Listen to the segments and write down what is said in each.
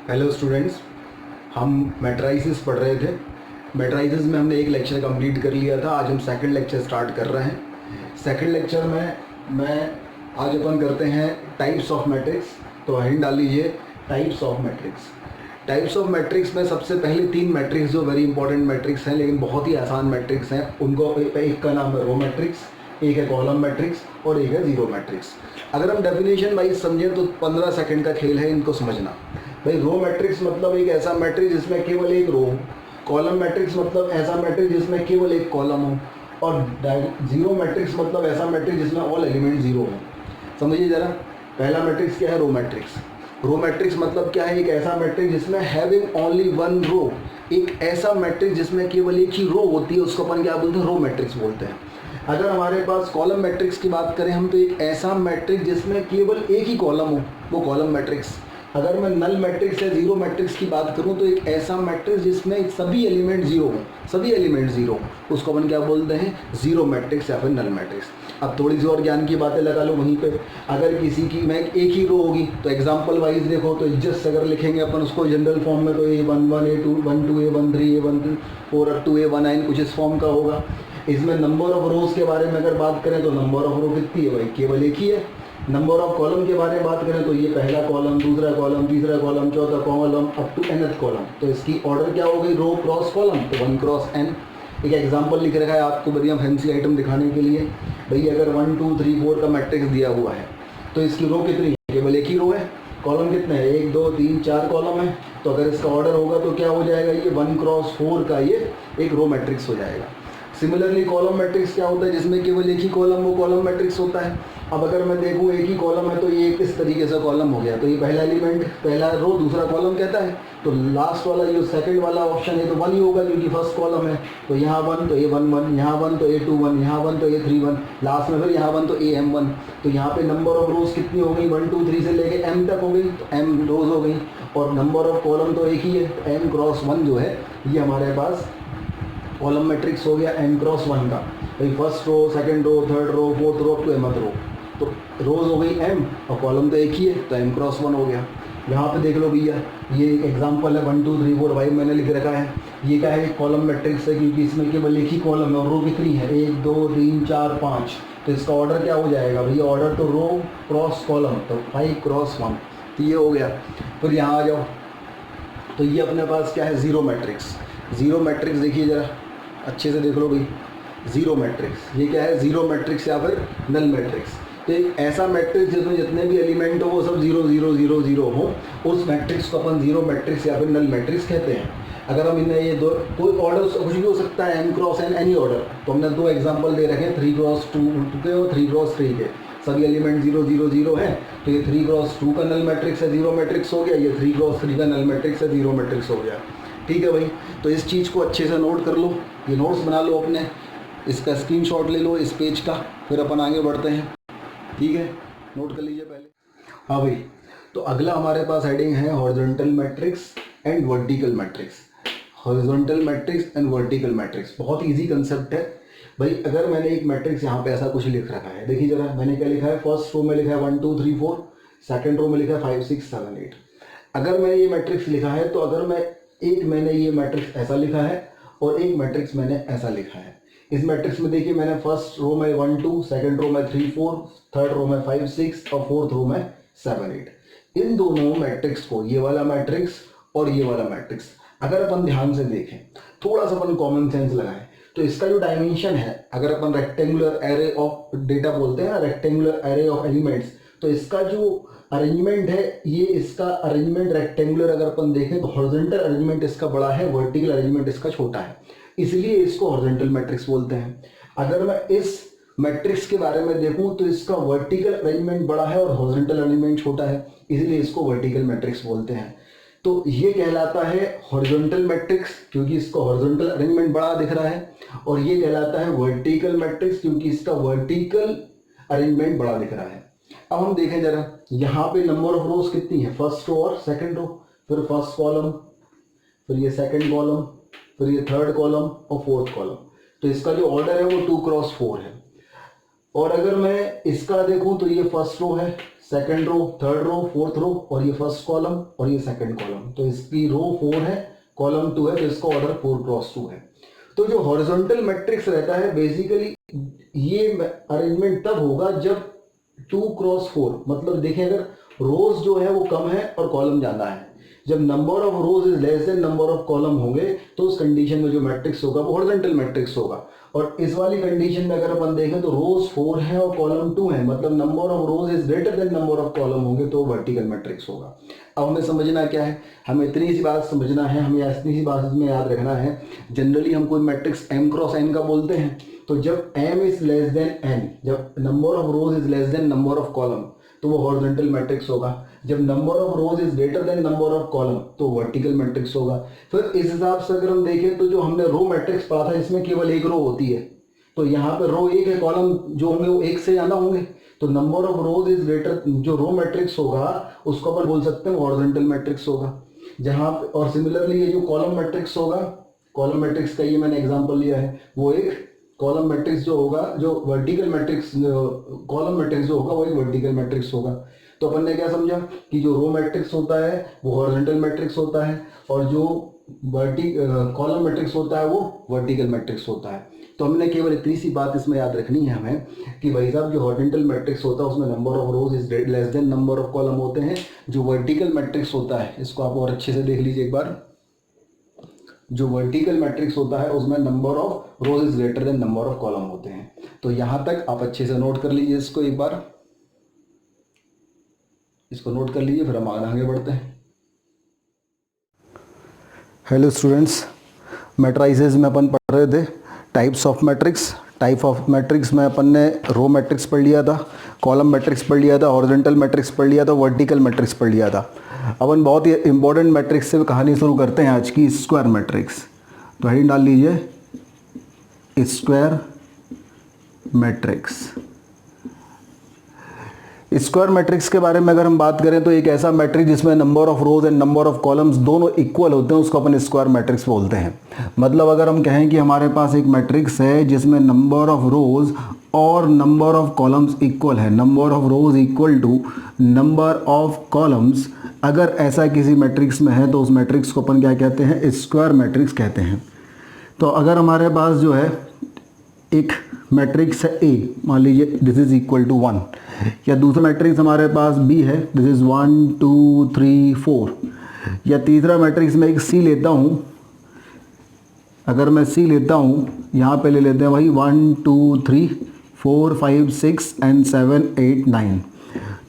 Hello students, हम matrices पढ़ रहे थे। मैट्राइसिस में हमने एक लेक्चर कंप्लीट कर लिया था। आज हम सेकंड लेक्चर स्टार्ट कर रहे हैं। सेकंड लेक्चर में आज अपन करते हैं टाइप्स ऑफ मैट्रिक्स। तो हिंट डाल लीजिए, types of matrix. Types of matrix में सबसे पहले 3 मैट्रिक्स जो वेरी इंपॉर्टेंट मैट्रिक्स हैं, लेकिन बहुत ही आसान मैट्रिक्स हैं, उनको एक का नाम है रो मैट्रिक्स, एक है कॉलम मैट्रिक्स और एक है जीरो मैट्रिक्स। अगर हम डेफिनेशन वाइज समझें तो 15 सेकंड का खेल है इनको समझना। भाई रो मैट्रिक्स मतलब एक ऐसा मैट्रिक्स जिसमें केवल एक रो हो। कॉलम मैट्रिक्स मतलब ऐसा मैट्रिक्स जिसमें केवल एक कॉलम हो। और जीरो मैट्रिक्स मतलब ऐसा मैट्रिक्स जिसमें ऑल एलिमेंट जीरो हो। समझिए जरा, पहला मैट्रिक्स क्या है? Row matrix. रो मैट्रिक्स मतलब क्या है? एक ऐसा मैट्रिक्स जिसमें हैविंग ओनली वन रो, एक ऐसा मैट्रिक्स जिसमें केवल एक ही रो होती है, उसको अपन क्या बोलते हैं? रो मैट्रिक्स बोलते हैं। अगर हमारे पास कॉलम मैट्रिक्स की बात करें हम, तो एक ऐसा मैट्रिक्स जिसमें केवल एक ही कॉलम हो, वो कॉलम मैट्रिक्स। अगर मैं नल मैट्रिक्स या जीरो मैट्रिक्स की बात करूं, तो एक ऐसा मैट्रिक्स जिसमें सभी एलिमेंट जीरो हो, सभी एलिमेंट जीरो, उसको अपन क्या बोलते हैं? जीरो मैट्रिक्स या फिर नल मैट्रिक्स। अब थोड़ी सी और ज्ञान की बातें लगा लो वहीं पे। अगर किसी की में एक ही रो होगी तो एग्जांपल वाइज देखो, तो जस्ट अगर लिखेंगे अपन उसको जनरल फॉर्म में, तो A11 A2 A12 A13 A14 4 up to A19 कुछ इस फॉर्म का होगा। इसमें नंबर ऑफ रोज के बारे में अगर बात करें तो नंबर ऑफ रो कितनी है भाई? केवल एक ही है। नंबर ऑफ कॉलम के बारे में बात करें तो ये पहला कॉलम, दूसरा कॉलम, तीसरा कॉलम, चौथा column, up to nth column. तो इसकी ऑर्डर क्या हो गई? रो क्रॉस कॉलम, तो 1 क्रॉस n। एक एग्जांपल लिख रखा है आपको बढ़िया फैंसी आइटम दिखाने के लिए। भाई अगर 1 2 3 4 का मैट्रिक्स दिया हुआ है तो इसकी रो कितनी है? केवल एक ही रो है। कॉलम कितने हैं? 1 2 3 4 कॉलम है। तो अगर इसका ऑर्डर होगा तो क्या हो जाएगा? ये 1 क्रॉस 4 का ये एक रो मैट्रिक्स हो जाएगा। सिमिलरली कॉलम मैट्रिक्स क्या होता है? जिसमें केवल एक ही कॉलम, वो कॉलम मैट्रिक्स होता है। अब अगर मैं देखूँ एक ही कॉलम है तो ये किस तरीके से कॉलम हो गया? तो ये पहला एलिमेंट, पहला रो, दूसरा कॉलम कहता है। तो लास्ट वाला ये सेकंड वाला ऑप्शन है तो 1 ही होगा क्योंकि फर्स्ट कॉलम है। तो यहाँ 1 तो A11, यहाँ 1 तो A21, यहाँ 1 तो A31, लास्ट में फिर यहाँ 1 तो AM1। तो यहाँ पे नंबर ऑफ रोज कितनी हो गई? 1 2 3 से लेके M तक हो गई, तो M रोज हो गई। और नंबर ऑफ कॉलम तो एक ही है, तो M क्रॉस 1 जो है ये हमारे पास कॉलम मैट्रिक्स हो गया m क्रॉस 1 का। भाई first row, second row, third row, fourth row, to mth row. तो रोज हो गई m और कॉलम तो एक ही है, तो m क्रॉस 1 हो गया। यहाँ पे देख लो भैया, ये एग्जांपल है 1 2 3 4 5 मैंने लिख रखा है। ये क्या है? कॉलम मैट्रिक्स है क्योंकि इसमें केवल एक ही कॉलम है और रो कितनी है? 1 2 3 4 5। तो इसका ऑर्डर क्या हो जाएगा भैया? ऑर्डर तो रो क्रॉस कॉलम, तो 5 क्रॉस 1। तो ये हो गया। फिर यहाँ आ जाओ, तो ये अपने पास क्या है? Zero matrix. जीरो मैट्रिक्स देखिए जरा अच्छे से देख लो भाई। जीरो मैट्रिक्स ये क्या है? जीरो मैट्रिक्स या फिर नल मैट्रिक्स। तो एक ऐसा मैट्रिक्स जिसमें जितने भी एलिमेंट हो वो सब 0 0 0 0 हो, उस मैट्रिक्स को अपन जीरो मैट्रिक्स या फिर नल मैट्रिक्स कहते हैं। अगर हम इन्हें ये दो, कोई ऑर्डर कुछ भी हो सकता है, m cross n, any order. तो हमने 2 एग्जाम्पल दे रखे हैं, 3 क्रॉस 2 के और 3 क्रॉस 3 के। सभी एलिमेंट 0 0 0 हैं, तो ये 3 क्रॉस 2 का नल मैट्रिक्स है, जीरो मैट्रिक्स हो गया। ये 3 क्रॉस 3 का नल मैट्रिक्स है, जीरो मैट्रिक्स हो गया। ठीक है भाई, तो इस चीज़ को अच्छे से नोट कर लो, ये नोट्स बना लो अपने, इसका स्क्रीनशॉट ले लो इस पेज का, फिर अपन आगे बढ़ते हैं। ठीक है, नोट कर लीजिए पहले। हाँ भाई, तो अगला हमारे पास हेडिंग है horizontal matrix and vertical matrix. Horizontal matrix and vertical matrix बहुत इजी कंसेप्ट है भाई। अगर मैंने एक मैट्रिक्स यहाँ पे ऐसा कुछ लिख रखा है, देखिए जरा, मैंने क्या लिखा है? फर्स्ट रो में लिखा है 1 2 3 4, सेकंड रो में लिखा है 5 6 7 8। अगर मैंने ये मैट्रिक्स लिखा है तो अगर मैंने ये मैट्रिक्स ऐसा लिखा है और एक मैट्रिक्स मैंने ऐसा लिखा है। इस मैट्रिक्स में देखिए, मैंने फर्स्ट रो में 1 2, सेकंड रो में 3 4, थर्ड रो में 5 6 और फोर्थ रो में 7 8। इन दोनों मैट्रिक्स को, ये वाला मैट्रिक्स और ये वाला मैट्रिक्स, अगर अपन ध्यान से देखें, थोड़ा सा अपन कॉमन सेंस लगाएं, तो इसका जो डायमेंशन है, अगर अपन रेक्टेंगुलर एरे ऑफ डेटा बोलते हैं ना, रेक्टेंगुलर एरे ऑफ एलिमेंट्स, तो इसका जो अरेंजमेंट है, ये इसका अरेंजमेंट रेक्टेंगुलर अगर अपन देखें तो हॉरिजॉन्टल अरेंजमेंट इसका बड़ा है, वर्टिकल अरेंजमेंट इसका छोटा है, इसलिए इसको हॉरिजॉन्टल मैट्रिक्स बोलते हैं। अगर मैं इस मैट्रिक्स के बारे में देखूं तो इसका वर्टिकल अरेंजमेंट बड़ा है और हॉरिजॉन्टल अरेंजमेंट छोटा है, इसलिए इसको वर्टिकल मैट्रिक्स बोलते हैं। तो ये कहलाता है हॉरिजॉन्टल मैट्रिक्स क्योंकि इसका हॉरिजॉन्टल अरेंजमेंट बड़ा दिख रहा है, और ये कहलाता है वर्टिकल मैट्रिक्स क्योंकि इसका वर्टिकल अरेंजमेंट बड़ा दिख रहा है। अब हम देखें जरा, यहाँ पे नंबर ऑफ रोज कितनी है? फर्स्ट रो और सेकंड रो, फिर फर्स्ट कॉलम, फिर ये सेकंड कॉलम, फिर ये थर्ड कॉलम और फोर्थ कॉलम। तो इसका जो ऑर्डर है वो 2 क्रॉस 4 है। और अगर मैं इसका देखूं तो ये फर्स्ट रो है, second row, third row, fourth row, और ये फर्स्ट कॉलम और ये सेकंड कॉलम। तो इसकी रो 4 है, कॉलम 2 है, तो इसका ऑर्डर 4x2 है। तो जो हॉरिजॉन्टल मैट्रिक्स रहता है बेसिकली ये अरेंजमेंट तब होगा जब 2x4, मतलब देखिए अगर रोज जो है वो कम है और कॉलम ज़्यादा है, जब number of rose is less than number of column होंगे तो उस कंडीशन में जो मैट्रिक्स होगा वो हॉरिजॉन्टल मैट्रिक्स होगा। और इस वाली कंडीशन में अगर अपन देखें तो रोज 4 है और कॉलम 2 है, मतलब number of rose is greater than number of column होंगे तो वर्टिकल मैट्रिक्स होगा। अब हमें समझना क्या है, हमें इतनी सी बात समझना है, हमें इतनी सी बात इसमें याद रखना है। जनरली हम कोई मैट्रिक्स m क्रॉस n का बोलते हैं, तो जब m is less than n, जब number of rose is less than number of column तो वो हॉरिजॉन्टल मैट्रिक्स होगा। जब number of rose is greater than number of column तो वर्टिकल मैट्रिक्स होगा। फिर इस हिसाब से अगर हम देखें तो जो हमने रो मैट्रिक्स पढ़ा था इसमें केवल एक रो होती है, तो यहाँ पे रो 1 है, कॉलम जो होंगे वो 1 से ज़्यादा होंगे, तो number of rose is greater, जो रो मैट्रिक्स होगा उसको अपन बोल सकते हैं हॉरिजॉन्टल मैट्रिक्स होगा। जहाँ और सिमिलरली ये जो कॉलम मैट्रिक्स होगा, कॉलम मैट्रिक्स का ये मैंने एग्जांपल लिया है, वो एक कॉलम मैट्रिक्स जो होगा, जो वर्टिकल मैट्रिक्स, कॉलम मैट्रिक्स जो होगा वो एक वर्टिकल मैट्रिक्स होगा। तो अपन ने क्या समझा कि जो रो मैट्रिक्स होता है वो हॉरिजॉन्टल मैट्रिक्स होता है और जो कॉलम मैट्रिक्स होता है वो वर्टिकल मैट्रिक्स होता है। तो हमने केवल इतनी सी बात इसमें याद रखनी है हमें कि भाई साहब जो हॉरिजॉन्टल मैट्रिक्स होता है उसमें number of rose is less than number of column होते हैं। जो वर्टिकल मैट्रिक्स होता है, इसको आप और अच्छे से देख लीजिए एक बार, जो वर्टिकल मैट्रिक्स होता है उसमें number of rose is greater than number of column होते हैं। तो यहाँ तक आप अच्छे से नोट कर लीजिए, इसको एक बार इसको नोट कर लीजिए, फिर हम आगे बढ़ते हैं। हेलो स्टूडेंट्स, मैट्राइसेस में अपन पढ़ रहे थे types of matrix. Type of matrix में अपन ने रो मैट्रिक्स पढ़ लिया था, कॉलम मैट्रिक्स पढ़ लिया था, हॉरिजॉन्टल मैट्रिक्स पढ़ लिया था, वर्टिकल मैट्रिक्स पढ़ लिया था। अपन बहुत ही इंपॉर्टेंट मैट्रिक्स से कहानी शुरू करते हैं आज की, स्क्वायर मैट्रिक्स। तो हेडिंग डाल लीजिए स्क्वायर मैट्रिक्स। स्क्वायर मैट्रिक्स के बारे में अगर हम बात करें तो एक ऐसा मैट्रिक्स जिसमें number of rose and number of columns दोनों इक्वल होते हैं उसको अपन स्क्वायर मैट्रिक्स बोलते हैं। मतलब अगर हम कहें कि हमारे पास एक मैट्रिक्स है जिसमें नंबर ऑफ रोज और नंबर ऑफ कॉलम्स इक्वल है, number of rows equal to number of columns, अगर ऐसा किसी मैट्रिक्स में है तो उस मैट्रिक्स को अपन क्या कहते हैं, स्क्वायर मैट्रिक्स कहते हैं। तो अगर हमारे पास जो है एक मैट्रिक्स है A, मान लीजिए दिस इज इक्वल टू 1, या दूसरा मैट्रिक्स हमारे पास B है, दिस इज 1 2 3 4, या तीसरा मैट्रिक्स मैं एक C लेता हूँ, अगर मैं C लेता हूँ यहाँ पे ले लेते हैं वही 1 2 3 4 5 6 एंड 7 8 9।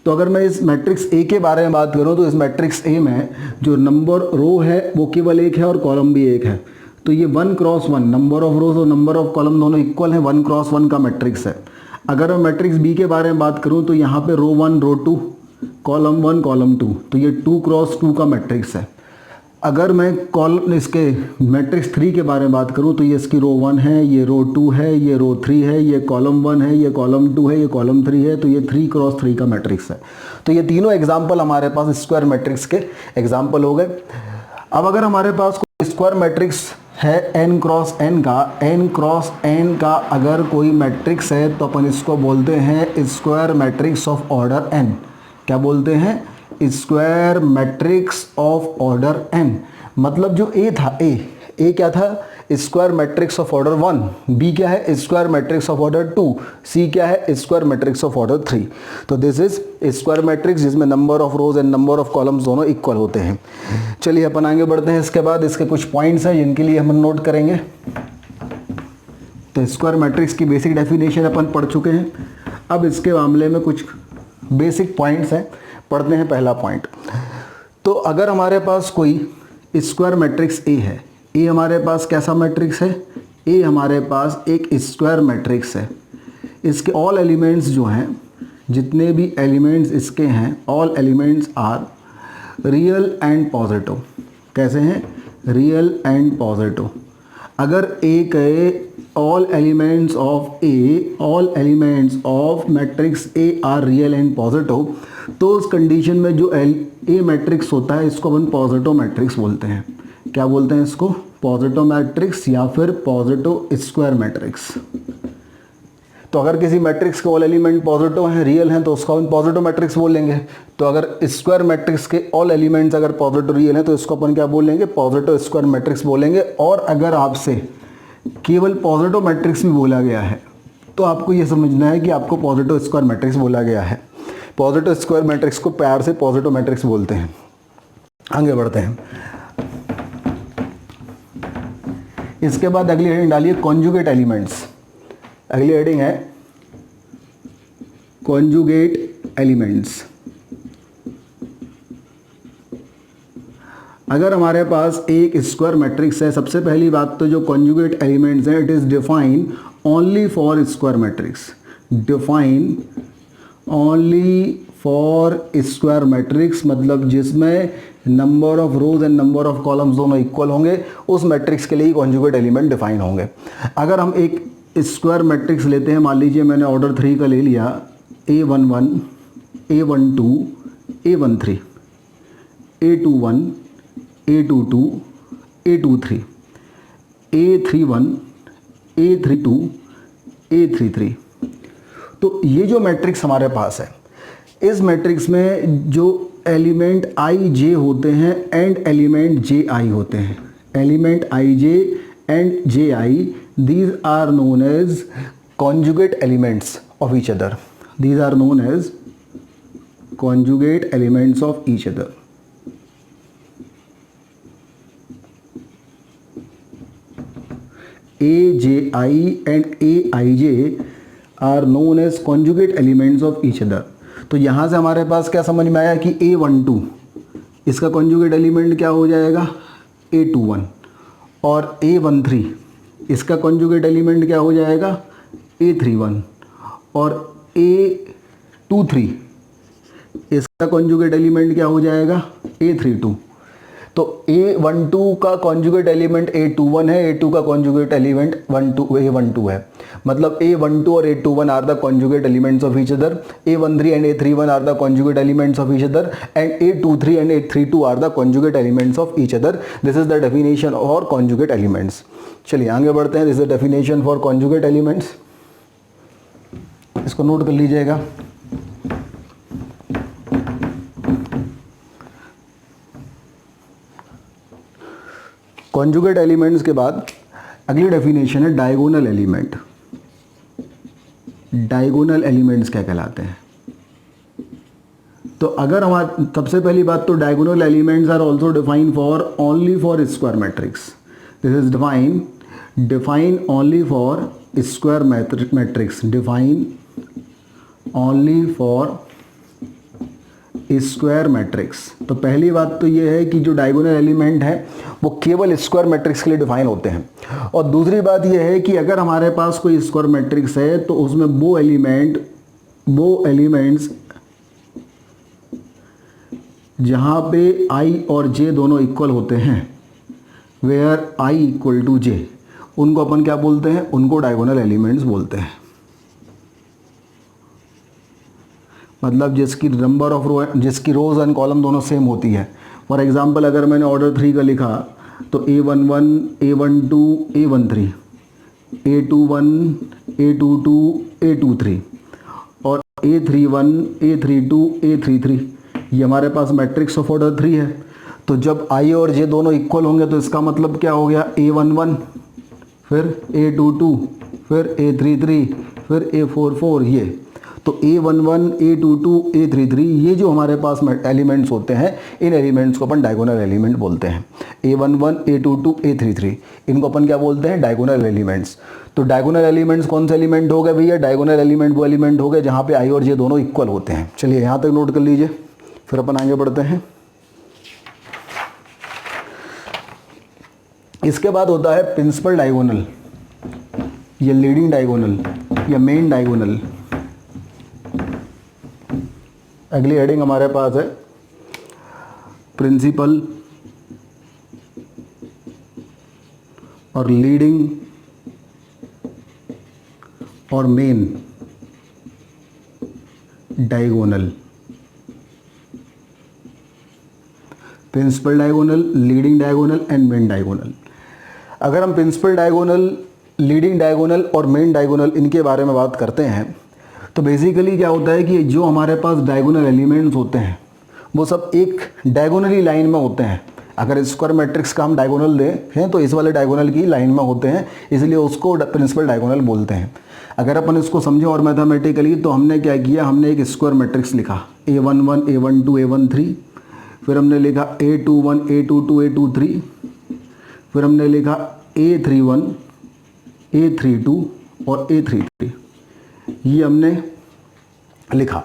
तो अगर मैं इस मैट्रिक्स A के बारे में बात करूँ तो इस मैट्रिक्स A में जो नंबर रो है वो केवल एक है और कॉलम भी एक है। तो ये 1 क्रॉस 1, नंबर ऑफ रोज और नंबर ऑफ कॉलम दोनों इक्वल है, 1 क्रॉस 1 का मैट्रिक्स है। अगर मैं मैट्रिक्स बी के बारे में बात करूं तो यहाँ पे रो 1 रो 2 कॉलम 1 कॉलम 2, तो ये 2 क्रॉस 2 का मैट्रिक्स है। अगर मैं कॉलम इसके मैट्रिक्स 3 के बारे में बात करूं तो ये इसकी रो 1 है, ये रो 2 है, ये रो 3 है, ये कॉलम 1 है, ये कॉलम 2 है, ये कॉलम 3 है, तो ये 3 क्रॉस 3 का मैट्रिक्स है। तो ये तीनों एग्जाम्पल हमारे पास स्क्वायर मैट्रिक्स के एग्जाम्पल हो गए। अब अगर हमारे पास कोई स्क्वायर मैट्रिक्स है n क्रॉस n का अगर कोई मैट्रिक्स है तो अपन इसको बोलते हैं square matrix of order n। क्या बोलते हैं? Square matrix of order n। मतलब जो A था, A क्या था? Square matrix of order 1, B क्या है? Square matrix of order 2, C क्या है? Square matrix of order 3। तो दिस इज स्क्वायर मैट्रिक्स जिसमें number of rose and number of columns दोनों इक्वल होते हैं। चलिए अपन आगे बढ़ते हैं। इसके बाद इसके कुछ पॉइंट्स हैं जिनके लिए हम नोट करेंगे। तो स्क्वायर मैट्रिक्स की बेसिक डेफिनेशन अपन पढ़ चुके हैं। अब इसके मामले में कुछ बेसिक पॉइंट्स हैं, पढ़ते हैं। पहला पॉइंट, तो अगर हमारे पास कोई स्क्वायर मैट्रिक्स A है, A हमारे पास कैसा मैट्रिक्स है? A हमारे पास एक स्क्वायर मैट्रिक्स है। इसके ऑल एलिमेंट्स जो हैं, जितने भी एलिमेंट्स इसके हैं, all elements are real and positive. कैसे हैं? Real and positive. अगर A कहे all elements of A, all elements of matrix A are real and positive, तो उस कंडीशन में जो A मैट्रिक्स होता है इसको अपन पॉजिटिव मैट्रिक्स बोलते हैं। क्या बोलते हैं इसको? पॉजिटिव मैट्रिक्स या फिर पॉजिटिव स्क्वायर मैट्रिक्स। तो अगर किसी मैट्रिक्स के ऑल एलिमेंट पॉजिटिव हैं, रियल हैं, तो उसको हम पॉजिटिव मैट्रिक्स बोलेंगे। तो अगर स्क्वायर मैट्रिक्स के ऑल एलिमेंट्स अगर पॉजिटिव रियल हैं तो इसको अपन क्या बोलेंगे, पॉजिटिव स्क्वायर मैट्रिक्स बोलेंगे। और अगर आपसे केवल पॉजिटिव मैट्रिक्स भी बोला गया है तो आपको ये समझना है कि आपको पॉजिटिव स्क्वायर मैट्रिक्स बोला गया है। पॉजिटिव स्क्वायर मैट्रिक्स को प्यार से पॉजिटिव मैट्रिक्स बोलते हैं। आगे बढ़ते हैं। इसके बाद अगली हेडिंग डालिए कॉन्जुगेट एलिमेंट्स। अगली हेडिंग है कॉन्जुगेट एलिमेंट्स। अगर हमारे पास एक स्क्वायर मैट्रिक्स है, सबसे पहली बात तो जो कॉन्जुगेट एलिमेंट्स हैं, it is define only for square matrix. Define only for square matrix मतलब जिसमें number of rose and number of columns दोनों इक्वल होंगे, उस मैट्रिक्स के लिए ही कॉन्जुगेट एलिमेंट डिफाइन होंगे। अगर हम एक स्क्वायर मैट्रिक्स लेते हैं, मान लीजिए मैंने ऑर्डर 3 का ले लिया, A11, A12, A13, A21, A22, A23, A31, A32, A33। तो ये जो मैट्रिक्स हमारे पास है, इस मैट्रिक्स में जो एलिमेंट आई जे होते हैं एंड एलिमेंट जे आई होते हैं, element I J and J I, these are known as conjugate elements of each other. These are known as conjugate elements of each other. A J I and A I J are known as conjugate elements of each other. तो यहाँ से हमारे पास क्या समझ में आया कि A12 इसका कॉन्जुगेट एलिमेंट क्या हो जाएगा, A21, और A13 इसका कॉन्जुगेट एलिमेंट क्या हो जाएगा, A31, और A23 इसका कॉन्जुगेट एलिमेंट क्या हो जाएगा, A32। तो A12 का कॉन्जुगेट एलिमेंट A21 है, A2 का कॉन्जुगेट एलिमेंट A12 है। मतलब A12 और A21 are the conjugate elements of each other, A13 and A31 are the conjugate elements of each other, and A23 and A32 are the conjugate elements of each other. This is the definition for conjugate elements. चलिए आगे बढ़ते हैं। This is the definition for conjugate elements. इसको note कर लीजिएगा। Conjugate elements के बाद अगली डेफिनेशन है डायगोनल एलिमेंट। डायगोनल एलिमेंट्स क्या कहलाते हैं? तो अगर हमारे सबसे पहली बात तो diagonal elements are also define for only for square matrix. This is define only for square matrix. Define only for square matrix. तो पहली बात तो ये है कि जो डायगोनल एलिमेंट है वो केवल स्क्वायर मैट्रिक्स के लिए डिफाइन होते हैं। और दूसरी बात ये है कि अगर हमारे पास कोई स्क्वायर मैट्रिक्स है तो उसमें वो एलिमेंट्स जहां पे आई और जे दोनों इक्वल होते हैं, वेयर आई इक्वल टू जे, उनको अपन क्या बोलते हैं? उनको डायगोनल एलिमेंट्स बोलते हैं। मतलब जिसकी नंबर ऑफ जिसकी रोज एंड कॉलम दोनों सेम होती है। फॉर एग्जांपल अगर मैंने ऑर्डर 3 का लिखा तो A11, A12, A13, A21, A22, A23 और A31, A32, A33, ये हमारे पास मैट्रिक्स ऑफ ऑर्डर 3 है। तो जब आई और जे दोनों इक्वल होंगे तो इसका मतलब क्या हो गया? A11, फिर A22, फिर A33, फिर A44, ये तो A11, A22, A33 ये जो हमारे पास एलिमेंट्स होते हैं, इन एलिमेंट्स को अपन डायगोनल एलिमेंट बोलते हैं। A11, A22, A33 इनको अपन क्या बोलते हैं? Diagonal elements. तो डायगोनल एलिमेंट्स कौन से एलिमेंट हो गए भैया? डायगोनल एलिमेंट वो एलिमेंट हो गए जहाँ पे आई और जे दोनों इक्वल होते हैं। चलिए यहाँ तक नोट कर लीजिए, फिर अपन आगे बढ़ते हैं। इसके बाद होता है प्रिंसिपल डायगोनल या लीडिंग डायगोनल या मेन डायगोनल। अगली हेडिंग हमारे पास है प्रिंसिपल और लीडिंग और main diagonal. Principal diagonal, leading diagonal and main diagonal. अगर हम प्रिंसिपल डायगोनल, लीडिंग डायगोनल और मेन डायगोनल इनके बारे में बात करते हैं तो बेसिकली क्या होता है कि जो हमारे पास डायगोनल एलिमेंट्स होते हैं वो सब एक डायगोनली लाइन में होते हैं। अगर स्क्वायर मैट्रिक्स का हम डायगोनल देखें तो इस वाले डायगोनल की लाइन में होते हैं, इसलिए उसको प्रिंसिपल डायगोनल बोलते हैं। अगर अपन इसको समझें और मैथमेटिकली तो हमने क्या किया, हमने एक स्क्वायर मैट्रिक्स लिखा A11 A12 A13, फिर हमने लिखा A21 A22 A23, फिर हमने लिखा A31 A32 और A33, ये हमने लिखा।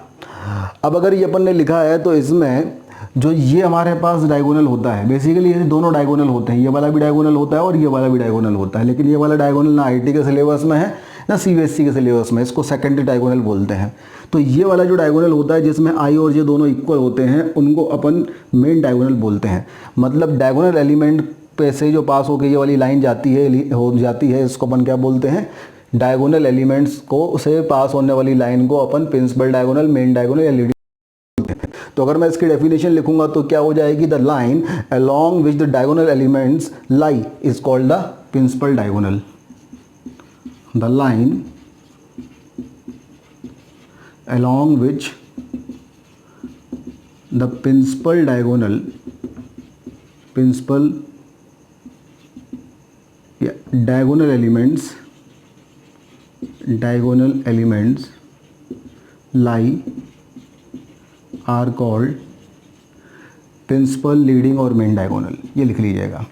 अब अगर ये अपन ने लिखा है तो इसमें जो ये हमारे पास डायगोनल होता है, बेसिकली ये दोनों डायगोनल होते हैं, ये वाला भी डायगोनल होता है और ये वाला भी डायगोनल होता है, लेकिन ये वाला डायगोनल ना आईटी के सिलेबस में है ना सीबीएसई के सिलेबस में, इसको सेकेंडरी डायगोनल बोलते हैं। तो ये वाला जो डायगोनल होता है जिसमें आई और जे दोनों इक्वल होते हैं उनको अपन मेन डायगोनल बोलते हैं। मतलब डायगोनल एलिमेंट पे से जो पास होकर ये वाली लाइन जाती है इसको अपन क्या बोलते हैं, डायगोनल एलिमेंट्स को से पास होने वाली लाइन को अपन प्रिंसिपल डायगोनल, मेन डायगोनल या लीडिंग। तो अगर मैं इसकी डेफिनेशन लिखूंगा तो क्या हो जाएगी, the line along which the diagonal elements lie is called the principal diagonal. The line along which the principal diagonal diagonal elements lie are called principal, leading और मेन डायगोनल, ये लिख लीजिएगा।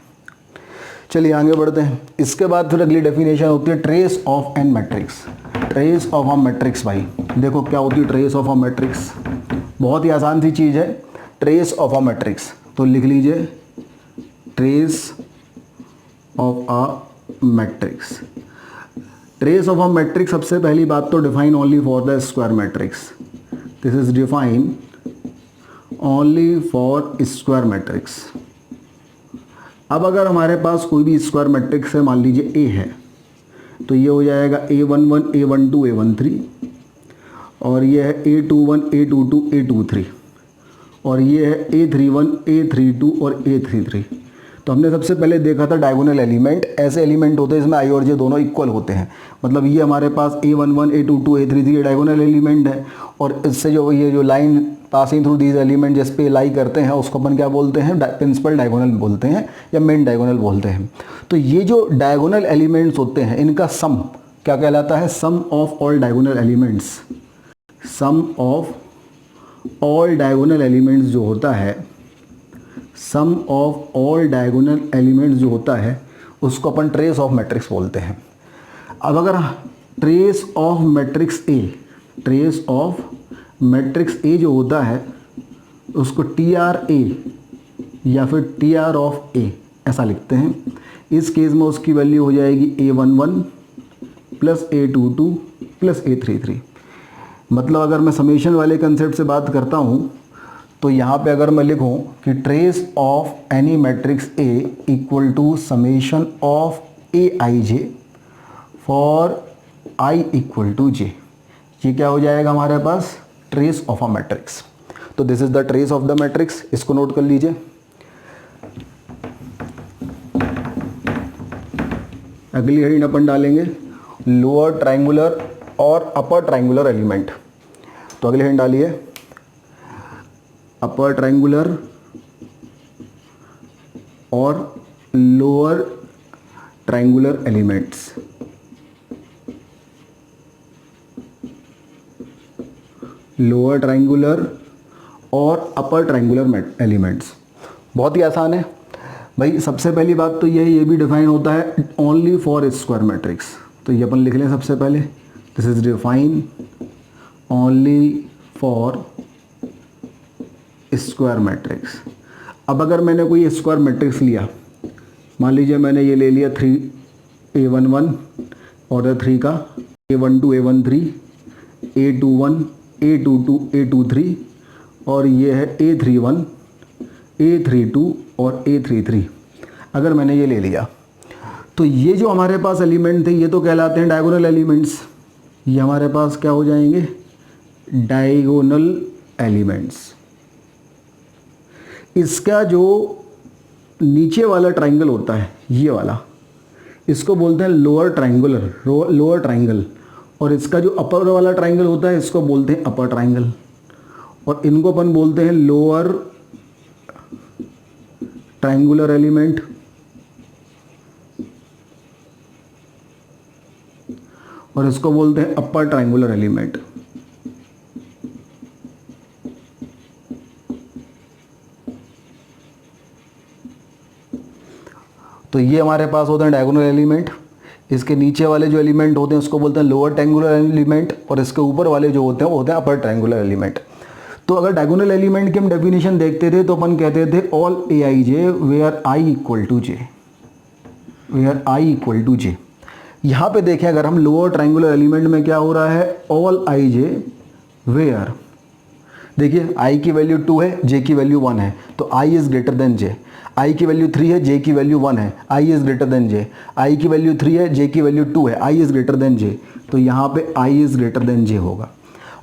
चलिए आगे बढ़ते हैं। इसके बाद फिर अगली डेफिनेशन होती है trace of an matrix. Trace of a matrix, भाई देखो क्या होती है ट्रेस ऑफ अ मैट्रिक्स, बहुत ही आसान सी चीज़ है। ट्रेस ऑफ अ मैट्रिक्स तो लिख लीजिए trace of a matrix. Trace of a matrix सबसे पहली बात तो define only for the square matrix, this is define only for square matrix. अब अगर हमारे पास कोई भी स्क्वायर मैट्रिक्स है, मान लीजिए A है, तो ये हो जाएगा A11 A12 A13, और ये है A21 A22 A23, और ये है A31 A32 और A33। तो हमने सबसे पहले देखा था डायगोनल एलिमेंट, ऐसे एलिमेंट होते हैं इसमें आई और जे दोनों इक्वल होते हैं। मतलब ये हमारे पास A11 A22 A33 ये डायगोनल एलिमेंट है, और इससे जो ये जो line passing through these element जिस पे लाई करते हैं उसको अपन क्या बोलते हैं, प्रिंसिपल डायगोनल बोलते हैं या मेन डायगोनल बोलते हैं। तो ये जो डायगोनल एलिमेंट्स होते हैं इनका सम क्या कहलाता है, sum of all diagonal elements. Sum of all diagonal elements जो होता है, sum of all diagonal elements जो होता है उसको अपन ट्रेस ऑफ मैट्रिक्स बोलते हैं। अब अगर trace of matrix A, trace of matrix A जो होता है उसको TRA या फिर TR ऑफ ए ऐसा लिखते हैं। इस केस में उसकी वैल्यू हो जाएगी A11 plus A22 plus A33। मतलब अगर मैं समेशन वाले कंसेप्ट से बात करता हूँ तो यहाँ पे अगर मैं लिखूँ कि trace of any matrix A equal to summation of AIJ for I equal to J, ये क्या हो जाएगा हमारे पास, ट्रेस ऑफ अ मैट्रिक्स। तो this is the trace of the matrix, इसको नोट कर लीजिए। अगली हेडिंग अपन डालेंगे लोअर ट्रायंगुलर और अपर ट्रायंगुलर एलिमेंट। तो अगली हेडिंग डालिए अपर ट्रायंगुलर और lower triangular elements. Lower triangular और अपर ट्रायंगुलर एलिमेंट्स बहुत ही आसान है भाई। सबसे पहली बात तो ये भी डिफाइन होता है ओनली फॉर स्क्वायर मैट्रिक्स। तो ये अपन लिख लें सबसे पहले, this is define only for square matrix. अब अगर मैंने कोई स्क्वायर मैट्रिक्स लिया, मान लीजिए मैंने ये ले लिया 3A11 ऑर्डर 3 का, A12 A13 A21 A22 A23 और ये है A31 A32 और A33। अगर मैंने ये ले लिया तो ये जो हमारे पास एलिमेंट थे ये तो कहलाते हैं डायगोनल एलिमेंट्स। ये हमारे पास क्या हो जाएंगे, डायगोनल एलिमेंट्स। इसका जो नीचे वाला ट्रायंगल होता है ये वाला, इसको बोलते हैं लोअर ट्रायंगुलर, लोअर ट्रायंगल, और इसका जो अपर वाला ट्रायंगल होता है इसको बोलते हैं अपर ट्रायंगल, और इनको अपन बोलते हैं लोअर ट्रायंगुलर एलिमेंट, और इसको बोलते हैं अपर ट्रायंगुलर एलिमेंट। तो ये हमारे पास होते हैं डायगोनल एलिमेंट। इसके नीचे वाले जो एलिमेंट होते हैं उसको बोलते हैं लोअर ट्रायंगुलर एलिमेंट, और इसके ऊपर वाले जो होते हैं वो होते हैं अपर ट्रायंगुलर एलिमेंट। तो अगर डायगोनल एलिमेंट की हम डेफिनेशन देखते थे तो अपन कहते थे all A I J where I equal to J, where I equal to J. यहाँ पे देखें अगर हम लोअर ट्रायंगुलर एलिमेंट में क्या हो रहा है, ऑल आई जे वेयर, देखिए आई की वैल्यू 2 है, जे की वैल्यू 1 है, तो आई इज़ ग्रेटर देन जे। आई की वैल्यू 3 है, जे की वैल्यू 1 है, I is greater then J. आई की वैल्यू 3 है, जे की वैल्यू 2 है, I is greater then J. तो यहाँ पे आई इज़ ग्रेटर देन जे होगा।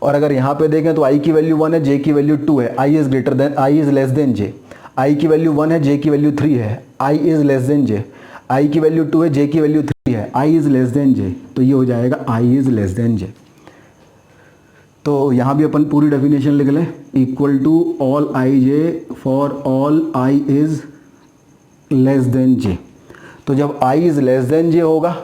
और अगर यहाँ पे देखें तो आई की वैल्यू 1 है, जे की वैल्यू 2 है, I is greater than, I is less than J. आई की वैल्यू 1 है, जे की वैल्यू 3 है, I is less than J. आई की वैल्यू 2 है, जे की वैल्यू 3 है, I is less than J. तो ये हो जाएगा I is less than J. तो यहाँ भी अपन पूरी डेफिनेशन लिख लें, equal to all I J for all I is less than J. तो जब आई इज़ लेस देन जे होगा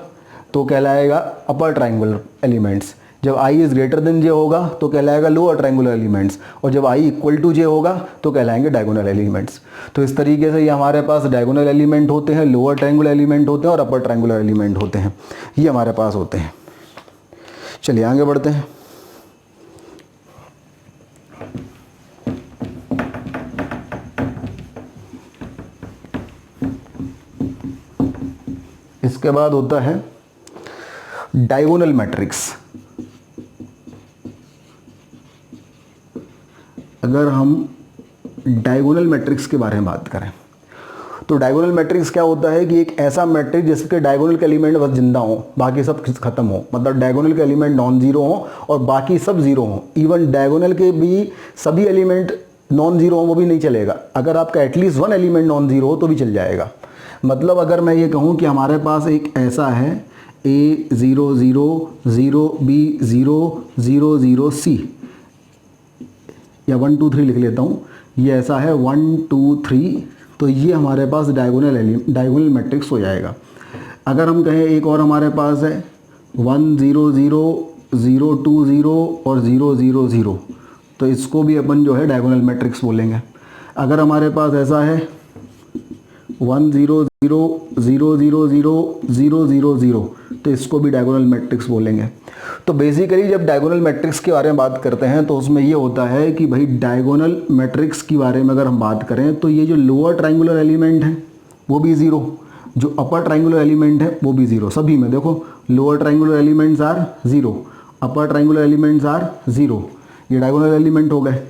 तो कहलाएगा अपर ट्रायंगुलर एलिमेंट्स, जब आई इज़ ग्रेटर देन जे होगा तो कहलाएगा लोअर ट्रायंगुलर एलिमेंट्स, और जब आई इक्वल टू जे होगा तो कहलाएंगे डायगोनल एलिमेंट्स। तो इस तरीके से ये हमारे पास डायगोनल एलिमेंट होते हैं, लोअर ट्रायंगुलर एलिमेंट होते हैं और अपर ट्रायंगुलर एलिमेंट होते हैं, ये हमारे पास होते हैं। चलिए आगे बढ़ते हैं। इसके बाद होता है डायगोनल मैट्रिक्स। अगर हम डायगोनल मैट्रिक्स के बारे में बात करें तो डायगोनल मैट्रिक्स क्या होता है कि एक ऐसा मैट्रिक्स जिसके डायगोनल के एलिमेंट बस जिंदा हो, बाकी सब खत्म हो, मतलब डायगोनल के एलिमेंट नॉन जीरो हो और बाकी सब जीरो हो। इवन डायगोनल के भी सभी एलिमेंट नॉन जीरो हो वो भी नहीं चलेगा, अगर आपका at least one element non zero हो तो भी चल जाएगा। मतलब अगर मैं ये कहूँ कि हमारे पास एक ऐसा है A 0 0 0 B 0 0 0 C, या 1 2 3 लिख लेता हूँ, ये ऐसा है 1 2 3, तो ये हमारे पास डायगोनल मैट्रिक्स हो जाएगा। अगर हम कहें एक और हमारे पास है 1 0 0 0 2 0 और 0 0 0, तो इसको भी अपन जो है डायगोनल मैट्रिक्स बोलेंगे। अगर हमारे पास ऐसा है 1 0 0 0 0 0 0 0 0, तो इसको भी डायगोनल मैट्रिक्स बोलेंगे। तो बेसिकली जब डायगोनल मैट्रिक्स के बारे में बात करते हैं तो उसमें ये होता है कि भाई डायगोनल मैट्रिक्स के बारे में अगर हम बात करें तो ये जो लोअर ट्रायंगुलर एलिमेंट है वो भी ज़ीरो, जो अपर ट्रायंगुलर एलिमेंट है वो भी ज़ीरो। सभी में देखो lower triangular elements are zero, upper triangular elements are zero. ये डायगोनल एलिमेंट हो गए,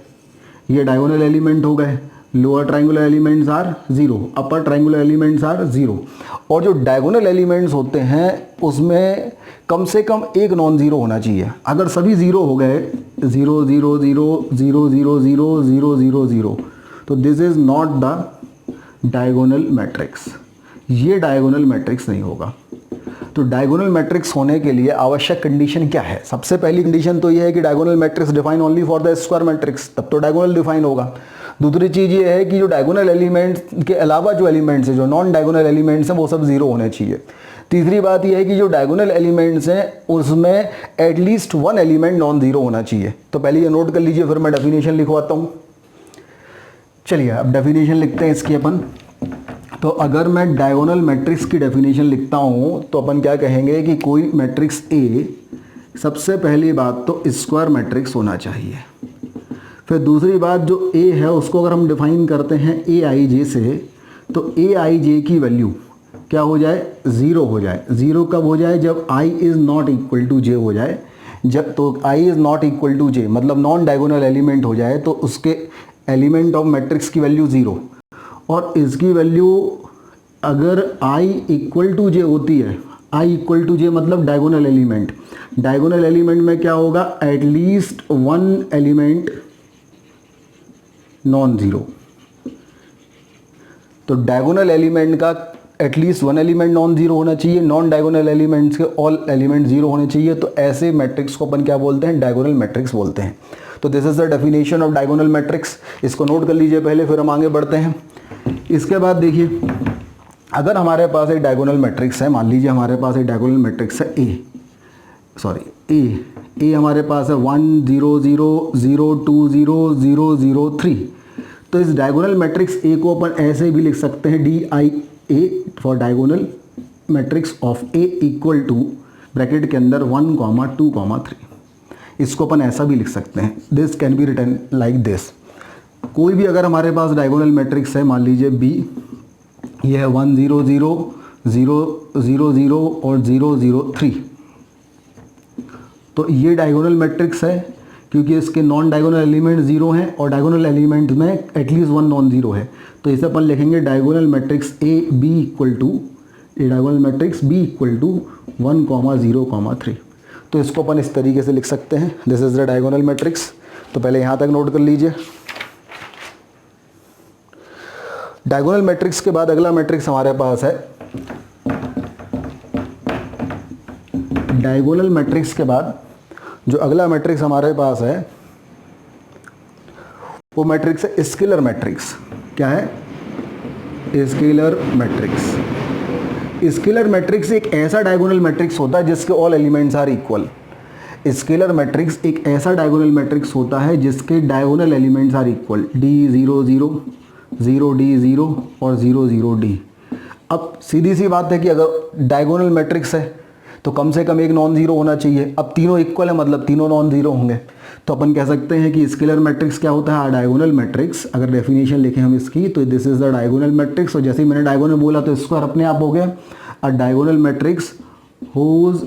ये डायगोनल एलिमेंट हो गए, lower triangular elements are zero, upper triangular elements are zero. और जो डायगोनल एलिमेंट्स होते हैं उसमें कम से कम एक नॉन ज़ीरो होना चाहिए। अगर सभी ज़ीरो हो गए 0 0 0 0 0 0 0 0 0, तो this is not the diagonal matrix, ये डायगोनल मैट्रिक्स नहीं होगा। तो डायगोनल मैट्रिक्स होने के लिए आवश्यक कंडीशन क्या है? सबसे पहली कंडीशन तो ये है कि diagonal matrix define only for the square matrix, तब तो डायगोनल डिफाइन होगा। दूसरी चीज़ ये है कि जो डायगोनल एलिमेंट्स के अलावा जो एलिमेंट्स हैं, जो नॉन डायगोनल एलिमेंट्स हैं, वो सब जीरो होने चाहिए। तीसरी बात यह है कि जो डायगोनल एलिमेंट्स हैं उसमें at least one element non zero होना चाहिए। तो पहले ये नोट कर लीजिए, फिर मैं डेफिनेशन लिखवाता हूँ। चलिए अब डेफिनेशन लिखते हैं इसकी अपन। तो अगर मैं डायगोनल मैट्रिक्स की डेफिनेशन लिखता हूँ तो अपन क्या कहेंगे कि कोई मैट्रिक्स ए, सबसे पहली बात तो स्क्वायर मैट्रिक्स होना चाहिए। फिर दूसरी बात जो ए है उसको अगर हम डिफाइन करते हैं ए आई जे से, तो ए आई जे की वैल्यू क्या हो जाए? ज़ीरो हो जाए। ज़ीरो कब हो जाए? जब I is not equal to जे हो जाए। जब तो I is not equal to जे मतलब नॉन डायगोनल एलिमेंट हो जाए तो उसके एलिमेंट ऑफ मैट्रिक्स की वैल्यू ज़ीरो, और इसकी वैल्यू अगर आई इक्वल टू जे होती है, आई इक्वल टू जे मतलब डायगोनल एलिमेंट, डायगोनल एलिमेंट में क्या होगा? At least one element non zero. तो डायगोनल एलिमेंट का at least one element non zero होना चाहिए, नॉन डायगोनल एलिमेंट्स के ऑल एलिमेंट जीरो होने चाहिए। तो ऐसे मैट्रिक्स को अपन क्या बोलते हैं, डायगोनल मैट्रिक्स बोलते हैं। तो this is the definition of diagonal matrix. इसको नोट कर लीजिए पहले, फिर हम आगे बढ़ते हैं। इसके बाद देखिए, अगर हमारे पास एक डायगोनल मैट्रिक्स है, मान लीजिए हमारे पास एक डायगोनल मैट्रिक्स है ए हमारे पास है 1 0 0 0 2 0 0 0 3। तो इस डायगोनल मैट्रिक्स ए को अपन ऐसे भी लिख सकते हैं DIA for diagonal matrix of A equal to bracket के अंदर 1 2 3। इसको अपन ऐसा भी लिख सकते हैं, this can be written like this. कोई भी अगर हमारे पास डायगोनल मैट्रिक्स है, मान लीजिए B, ये है 1 0 0 0 0 0 और 0 0 3। तो ये डायगोनल मैट्रिक्स है क्योंकि इसके नॉन डायगोनल एलिमेंट जीरो हैं और डायगोनल एलिमेंट में एटलीस्ट वन नॉन जीरो है। तो इसे अपन लिखेंगे diagonal matrix AB equal to 1 0 3। तो इसको अपन इस तरीके से लिख सकते हैं, this is the diagonal matrix. तो पहले यहाँ तक नोट कर लीजिए। डायगोनल मैट्रिक्स के बाद अगला मैट्रिक्स हमारे पास है, डायगोनल मैट्रिक्स के बाद जो अगला मैट्रिक्स हमारे पास है वो मैट्रिक्स है स्केलर मैट्रिक्स। क्या है? Scalar matrix. स्केलर मैट्रिक्स एक ऐसा डायगोनल मैट्रिक्स होता है जिसके all elements are equal. Scalar matrix एक ऐसा डायगोनल मैट्रिक्स होता है जिसके diagonal elements are equal, D 0 0 0 D 0 और 0 0 D। अब सीधी सी बात है कि अगर डायगोनल मैट्रिक्स है तो कम से कम एक नॉन जीरो होना चाहिए। अब तीनों इक्वल है, मतलब तीनों नॉन जीरो होंगे। तो अपन कह सकते हैं कि स्केलर मैट्रिक्स क्या होता है, डायगोनल मैट्रिक्स। अगर डेफिनेशन लिखें हम इसकी तो this is the diagonal matrix. और जैसे ही मैंने डायगोनल बोला तो स्क्वायर अपने आप हो गया। अ diagonal matrix whose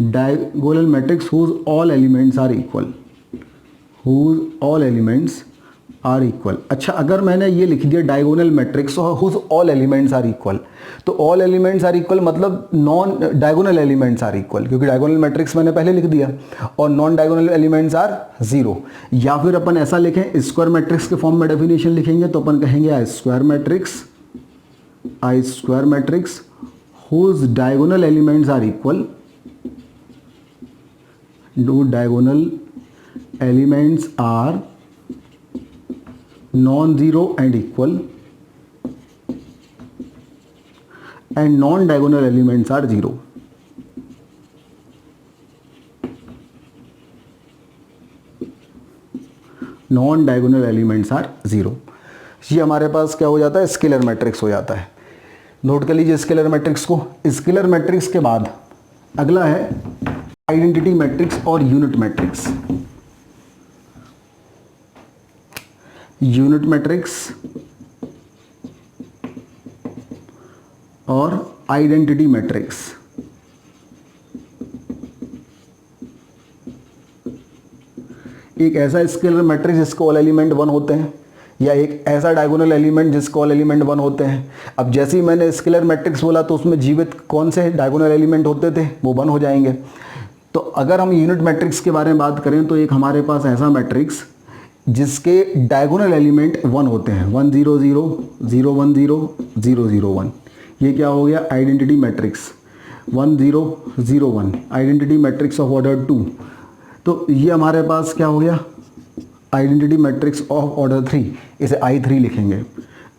diagonal matrix whose all elements are equal, whose all elements are equal। अच्छा, अगर मैंने ये लिख दिया diagonal matrix whose all elements are equal, तो all elements are equal मतलब non diagonal elements are equal, क्योंकि diagonal matrix मैंने पहले लिख दिया, और non diagonal elements are zero. या फिर अपन ऐसा लिखें, स्क्वायर मैट्रिक्स के फॉर्म में डेफिनेशन लिखेंगे तो अपन कहेंगे I square matrix whose diagonal elements are equal, do diagonal elements are non-zero and equal and non-diagonal elements are zero। non-diagonal elements are zero। ये हमारे पास क्या हो जाता है, स्केलर मैट्रिक्स हो जाता है। नोट कर लीजिए स्केलर मैट्रिक्स को। स्केलर मैट्रिक्स के बाद अगला है आइडेंटिटी मैट्रिक्स और यूनिट मैट्रिक्स। यूनिट मैट्रिक्स और आइडेंटिटी मैट्रिक्स। एक ऐसा स्केलर मैट्रिक्स जिसके ऑल एलिमेंट वन होते हैं, या एक ऐसा डायगोनल एलिमेंट जिसके ऑल एलिमेंट वन होते हैं। अब जैसे ही मैंने स्केलर मैट्रिक्स बोला तो उसमें जीवित कौन से डायगोनल एलिमेंट होते थे, वो वन हो जाएंगे। तो अगर हम यूनिट मैट्रिक्स के बारे में बात करें तो एक हमारे पास ऐसा मैट्रिक्स जिसके डायगोनल एलिमेंट वन होते हैं, 1 0 0 0 1 0 0 0 1। ये क्या हो गया, identity matrix 1 0 0 1, identity matrix of order 2। तो ये हमारे पास क्या हो गया, आइडेंटिटी मैट्रिक्स ऑफ ऑर्डर 3, इसे I3 लिखेंगे।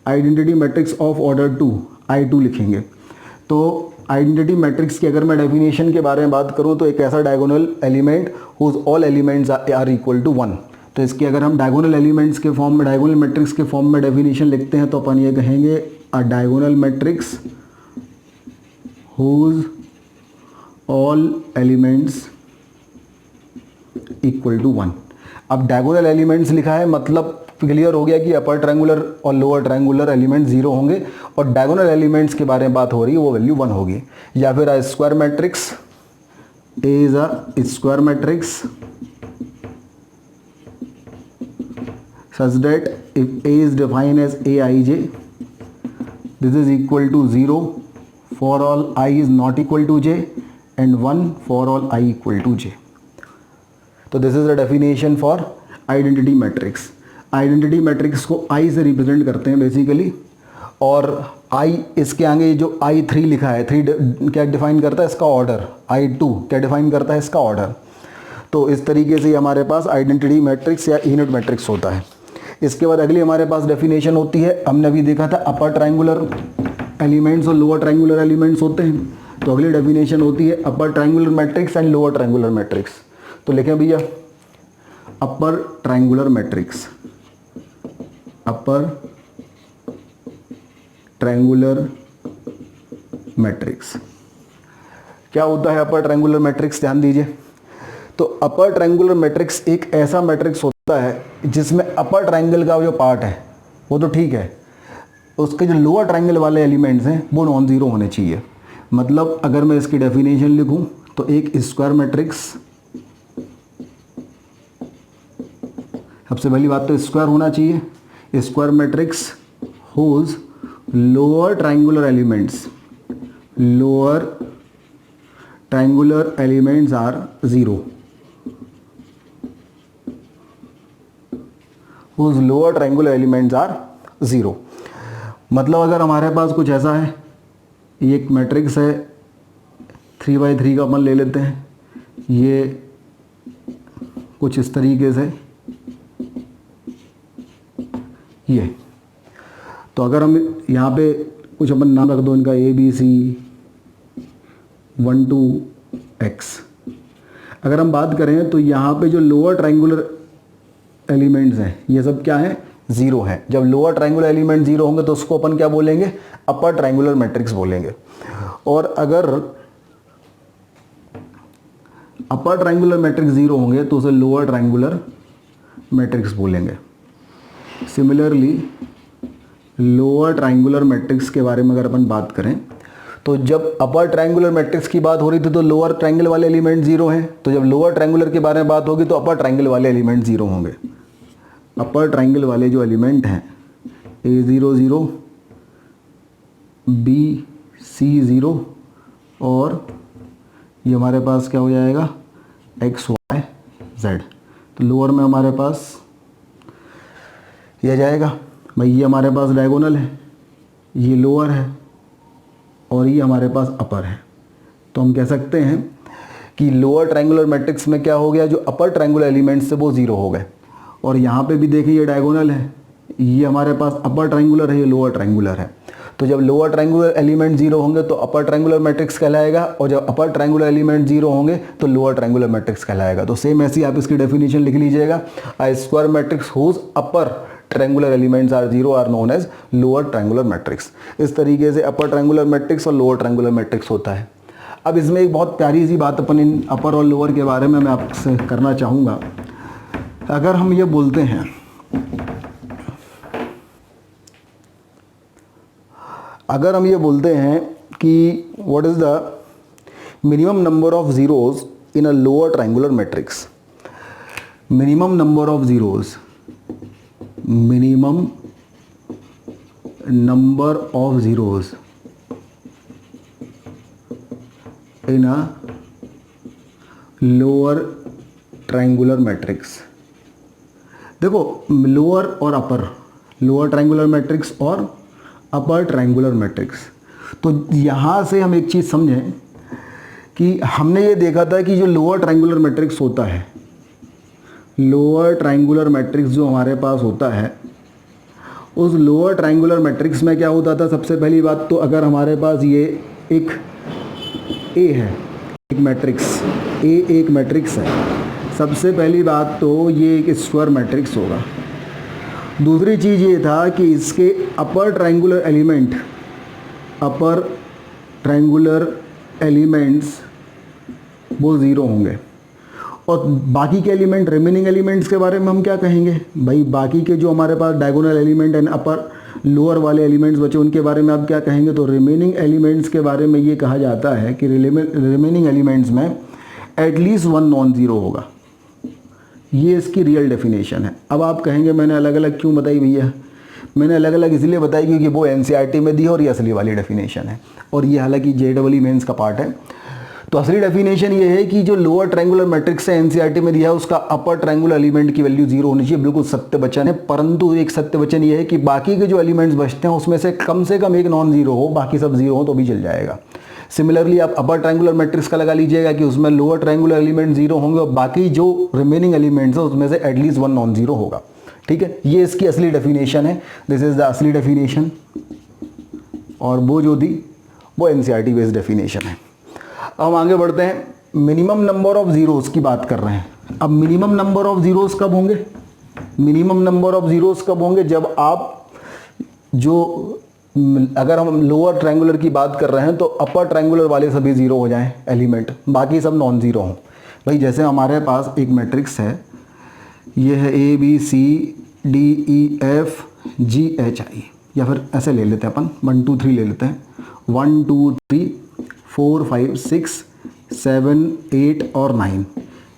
Identity matrix of order 2 I2 लिखेंगे। तो आइडेंटिटी मैट्रिक्स की अगर मैं डेफिनेशन के बारे में बात करूं तो एक ऐसा diagonal element whose all elements are equal to 1। तो इसकी अगर हम डायगोनल एलिमेंट्स के फॉर्म में, डायगोनल मैट्रिक्स के फॉर्म में डेफिनेशन लिखते हैं तो अपन ये कहेंगे a diagonal matrix whose all elements equal to 1। अब डायगोनल एलिमेंट्स लिखा है मतलब क्लियर हो गया कि अपर ट्रायंगुलर और लोअर ट्रायंगुलर एलिमेंट जीरो होंगे, और डायगोनल एलिमेंट्स के बारे में बात हो रही है वो वैल्यू 1 होगी। या फिर अ square matrix is a square matrix such that if A is defined as Aij, this is equal to 0 for all I is not equal to j and 1 for all I equal to j। तो this is the definition for identity matrix। Identity matrix को आई से represent करते हैं basically, और आई इसके आगे जो I3 लिखा है, 3 क्या डिफाइन करता है इसका ऑर्डर, I2 क्या डिफाइन करता है इसका ऑर्डर। तो इस तरीके से हमारे पास आइडेंटिटी मैट्रिक्स या यूनिट मैट्रिक्स होता है। इसके बाद अगली हमारे पास डेफिनेशन होती है, हमने अभी देखा था अपर ट्रायंगुलर एलिमेंट्स और लोअर ट्रायंगुलर एलिमेंट्स होते हैं। तो अगली डेफिनेशन होती है अपर triangular matrix and lower triangular matrix. तो लिखें भैया अपर ट्रायंगुलर मैट्रिक्स, अपर ट्रायंगुलर मैट्रिक्स क्या होता है? अपर ट्रायंगुलर मैट्रिक्स ध्यान दीजिए। तो अपर ट्रायंगुलर मैट्रिक्स एक ऐसा मैट्रिक्स होता है जिसमें अपर ट्रायंगल का जो पार्ट है वो तो ठीक है, उसके जो लोअर ट्रायंगल वाले एलिमेंट्स हैं वो नॉन ज़ीरो होने चाहिए। मतलब अगर मैं इसकी डेफिनेशन लिखूं तो एक स्क्वायर मैट्रिक्स, सबसे पहली बात तो स्क्वायर होना चाहिए। Square matrix whose lower triangular elements are zero, whose lower triangular elements are zero. मतलब अगर हमारे पास कुछ ऐसा है, ये एक मैट्रिक्स है 3x3 का अपन ले लेते हैं, ये कुछ इस तरीके से ये, तो अगर हम यहाँ पे कुछ अपन नाम रख दो इनका ABC 1 2 X। अगर हम बात करें तो यहाँ पे जो लोअर ट्रायंगुलर एलिमेंट्स हैं ये सब क्या है? ज़ीरो है। जब लोअर ट्रायंगुलर एलिमेंट ज़ीरो होंगे तो उसको अपन क्या बोलेंगे? अपर ट्रायंगुलर मैट्रिक्स बोलेंगे। और अगर अपर ट्रायंगुलर मैट्रिक्स ज़ीरो होंगे तो उसे लोअर ट्रायंगुलर मैट्रिक्स बोलेंगे। सिमिलरली लोअर ट्रायंगुलर मैट्रिक्स के बारे में अगर अपन बात करें तो जब अपर ट्रायंगुलर मैट्रिक्स की बात हो रही थी तो लोअर ट्रायंगल वाले एलिमेंट ज़ीरो हैं, तो जब लोअर ट्रायंगुलर के बारे में बात होगी तो अपर ट्रायंगल वाले एलिमेंट ज़ीरो होंगे। अपर ट्रायंगल वाले जो एलिमेंट हैं A0 0, BC 0 और ये हमारे पास क्या हो जाएगा? XY Z। तो लोअर में हमारे पास ये जाएगा भाई, ये हमारे पास डायगोनल है, ये लोअर है और ये हमारे पास अपर है। तो हम कह सकते हैं कि लोअर ट्रायंगुलर मैट्रिक्स में क्या हो गया? जो अपर ट्रायंगुलर एलिमेंट्स से वो ज़ीरो हो गए। और यहाँ पे भी देखिए ये डायगोनल है, ये हमारे पास अपर ट्रायंगुलर है, ये लोअर ट्रायंगुलर है। तो जब लोअर ट्रायंगुलर एलिमेंट ज़ीरो होंगे तो अपर ट्रायंगुलर मैट्रिक्स कहलाएगा, और जब अपर ट्रायंगुलर एलिमेंट ज़ीरो होंगे तो लोअर ट्रायंगुलर मैट्रिक्स कहलाएगा। तो सेम ऐसी आप इसकी डेफिनेशन लिख लीजिएगा, a square matrix whose upper triangular elements are zero are known as lower triangular matrix. इस तरीके से अपर ट्रायंगुलर मैट्रिक्स और लोअर ट्रायंगुलर मैट्रिक्स होता है। अब इसमें एक बहुत प्यारी सी बात अपन इन अपर और लोअर के बारे में मैं आपसे करना चाहूँगा। अगर हम ये बोलते हैं कि what is the minimum number of zeros in a lower triangular matrix, minimum number of zeros in a lower triangular matrix. देखो लोअर और अपर, लोअर ट्रायंगुलर मैट्रिक्स और अपर ट्रायंगुलर मैट्रिक्स। तो यहाँ से हम एक चीज़ समझें कि हमने ये देखा था कि जो लोअर ट्रायंगुलर मैट्रिक्स होता है, लोअर ट्रायंगुलर मैट्रिक्स जो हमारे पास होता है, उस लोअर ट्रायंगुलर मैट्रिक्स में क्या होता था? सबसे पहली बात तो अगर हमारे पास ये एक ए है, एक मैट्रिक्स ए एक मैट्रिक्स है, सबसे पहली बात तो ये एक स्क्वायर मैट्रिक्स होगा। दूसरी चीज़ ये था कि इसके अपर ट्रायंगुलर एलिमेंट्स वो ज़ीरो होंगे। और बाकी के एलिमेंट, रिमेनिंग एलिमेंट्स के बारे में हम क्या कहेंगे भाई? बाकी के जो हमारे पास diagonal element and upper lower वाले एलिमेंट्स बचे उनके बारे में आप क्या कहेंगे? तो रिमेनिंग एलिमेंट्स के बारे में ये कहा जाता है कि रिमेनिंग एलिमेंट्स में एटलीस्ट वन नॉन ज़ीरो होगा। ये इसकी रियल डेफिनेशन है। अब आप कहेंगे मैंने अलग अलग क्यों बताई भैया? मैंने अलग अलग इसलिए बताई क्योंकि वो NCERT में दी है और ये असली वाली डेफिनेशन है, और ये हालांकि JEE मेंस का पार्ट है। तो असली डेफिनेशन ये है कि जो लोअर ट्रायंगुलर मैट्रिक्स है एनसीईआरटी में दिया है उसका अपर ट्रायंगुलर एलिमेंट की वैल्यू 0 होनी चाहिए। बिल्कुल सत्य वचन है, परंतु एक सत्य वचन ये है कि बाकी के जो एलिमेंट्स बचते हैं उसमें से कम एक नॉन जीरो हो, बाकी सब जीरो हो तो भी चल जाएगा। सिमिलरली आप अपर ट्रायंगुलर मैट्रिक्स का लगा लीजिएगा कि उसमें लोअर ट्रायंगुलर एलिमेंट जीरो होंगे और बाकी जो रिमेनिंग एलिमेंट्स है उसमें से एटलीस्ट वन नॉन जीरो होगा। ठीक है, ये इसकी असली डेफिनेशन है, दिस इज द असली डेफिनेशन, और वो जो थी वो एनसीईआरटी बेस्ड डेफिनेशन है। अब हम आगे बढ़ते हैं, मिनिमम नंबर ऑफ जीरोस की बात कर रहे हैं। अब मिनिमम नंबर ऑफ जीरोस कब होंगे? मिनिमम नंबर ऑफ जीरोस कब होंगे? जब आप जो अगर हम लोअर ट्रायंगुलर की बात कर रहे हैं तो अपर ट्रायंगुलर वाले सभी जीरो हो जाएं एलिमेंट, बाकी सब नॉन जीरो हों। भाई जैसे हमारे पास एक मैट्रिक्स है, ये है A B C D E F G H I, या फिर ऐसे ले लेते हैं अपन 1 2 3 ले लेते हैं, 1 2 3 4 5 6 7 8 और 9।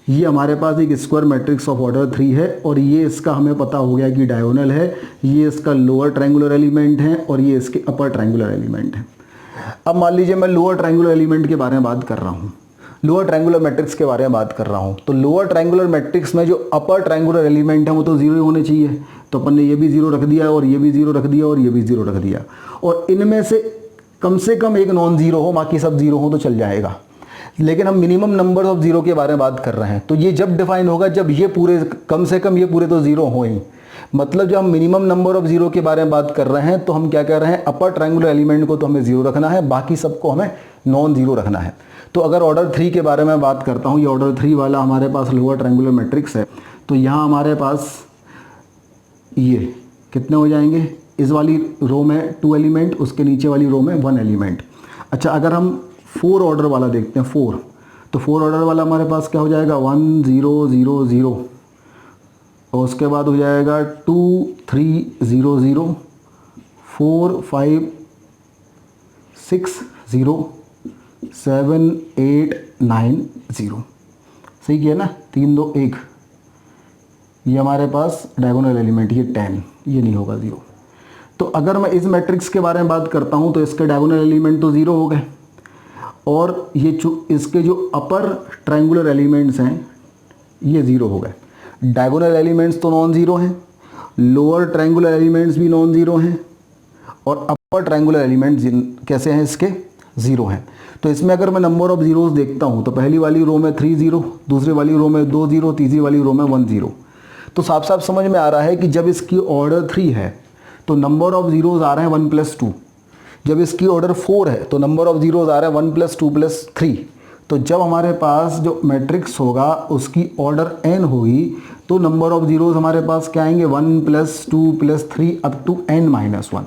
ये हमारे पास एक स्क्वायर मैट्रिक्स ऑफ ऑर्डर 3 है और ये इसका हमें पता हो गया कि डायगोनल है, ये इसका लोअर ट्रायंगुलर एलिमेंट है और ये इसके अपर ट्रायंगुलर एलिमेंट है। अब मान लीजिए मैं लोअर ट्रायंगुलर एलिमेंट के बारे में बात कर रहा हूँ, लोअर ट्रायंगुलर मैट्रिक्स के बारे में बात कर रहा हूँ, तो लोअर ट्रायंगुलर मैट्रिक्स में जो अपर ट्रायंगुलर एलिमेंट है वो तो जीरो ही होने चाहिए। तो अपन ने ये भी जीरो रख दिया और ये भी जीरो रख दिया और ये भी जीरो रख दिया, और इनमें से कम एक नॉन जीरो हो, बाकी सब जीरो हो तो चल जाएगा। लेकिन हम मिनिमम नंबर ऑफ जीरो के बारे में बात कर रहे हैं, तो ये जब डिफाइन होगा जब ये पूरे कम से कम ये पूरे तो जीरो हो ही। मतलब जब हम मिनिमम नंबर ऑफ जीरो के बारे में बात कर रहे हैं तो हम क्या कह रहे हैं, अपर ट्रायंगुलर एलिमेंट को तो हमें जीरो रखना है, बाकी सबको हमें नॉन जीरो रखना है। तो अगर ऑर्डर 3 के बारे में बात करता हूँ, ये ऑर्डर 3 वाला हमारे पास लोअर ट्रायंगुलर मैट्रिक्स है, तो यहाँ हमारे पास ये कितने हो जाएंगे, इस वाली रो में 2 एलिमेंट, उसके नीचे वाली रो में 1 एलिमेंट। अच्छा, अगर हम 4 ऑर्डर वाला देखते हैं 4, तो 4 ऑर्डर वाला हमारे पास क्या हो जाएगा 1 0 0 0, और उसके बाद हो जाएगा 2 3 0 0 4 5 6 0 7 8 9 0। सही किया ना, 3 2 1। ये हमारे पास डायगोनल एलिमेंट, ये 10, ये नहीं होगा 0। तो अगर मैं इस मैट्रिक्स के बारे में बात करता हूँ तो इसके डायगोनल एलिमेंट तो 0 हो गए, और ये इसके जो अपर ट्रायंगुलर एलिमेंट्स हैं ये 0 हो गए। डायगोनल एलिमेंट्स तो नॉन ज़ीरो हैं, लोअर ट्रायंगुलर एलिमेंट्स भी नॉन ज़ीरो हैं, और अपर ट्रायंगुलर एलिमेंट्स कैसे हैं, इसके 0 हैं। तो इसमें अगर मैं नंबर ऑफ जीरोस देखता हूँ तो पहली वाली रो में 3 0, दूसरी वाली रो में 2 0, तीसरी वाली रो में 1 0। तो साफ साफ समझ में आ रहा है कि जब इसकी ऑर्डर 3 है तो नंबर ऑफ जीरोस आ रहे हैं 1 + 2। जब इसकी ऑर्डर 4 है तो नंबर ऑफ जीरोस आ रहे हैं 1 + 2 + 3। तो जब हमारे पास जो मैट्रिक्स होगा उसकी ऑर्डर n होगी तो नंबर ऑफ जीरोस हमारे पास क्या आएंगे, 1 + 2 + 3 अप टू n-1।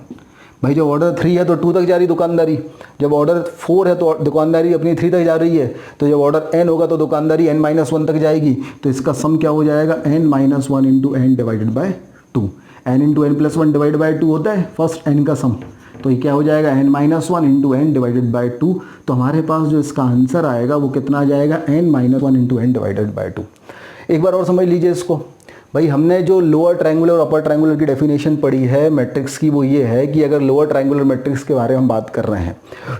भाई जब ऑर्डर 3 है तो 2 तक जा रही दुकानदारी, जब ऑर्डर 4 है तो दुकानदारी अपनी 3 तक जा रही है, तो जब ऑर्डर n होगा तो दुकानदारी n-1 तक जाएगी। तो इसका सम क्या हो जाएगा, n-1 × n divided by 2। n × n+1 divide by 2 होता है फर्स्ट n का सम, तो ये क्या हो जाएगा n-1 × n डिवाइडेड बाय 2। तो हमारे पास जो इसका आंसर आएगा वो कितना आ जाएगा, n-1 × n डिवाइडेड बाय 2। एक बार और समझ लीजिए इसको। भाई हमने जो लोअर ट्रायंगुलर और अपर ट्रायंगुलर की डेफिनेशन पढ़ी है मैट्रिक्स की, वो ये है कि अगर लोअर ट्रायंगुलर मैट्रिक्स के बारे में हम बात कर रहे हैं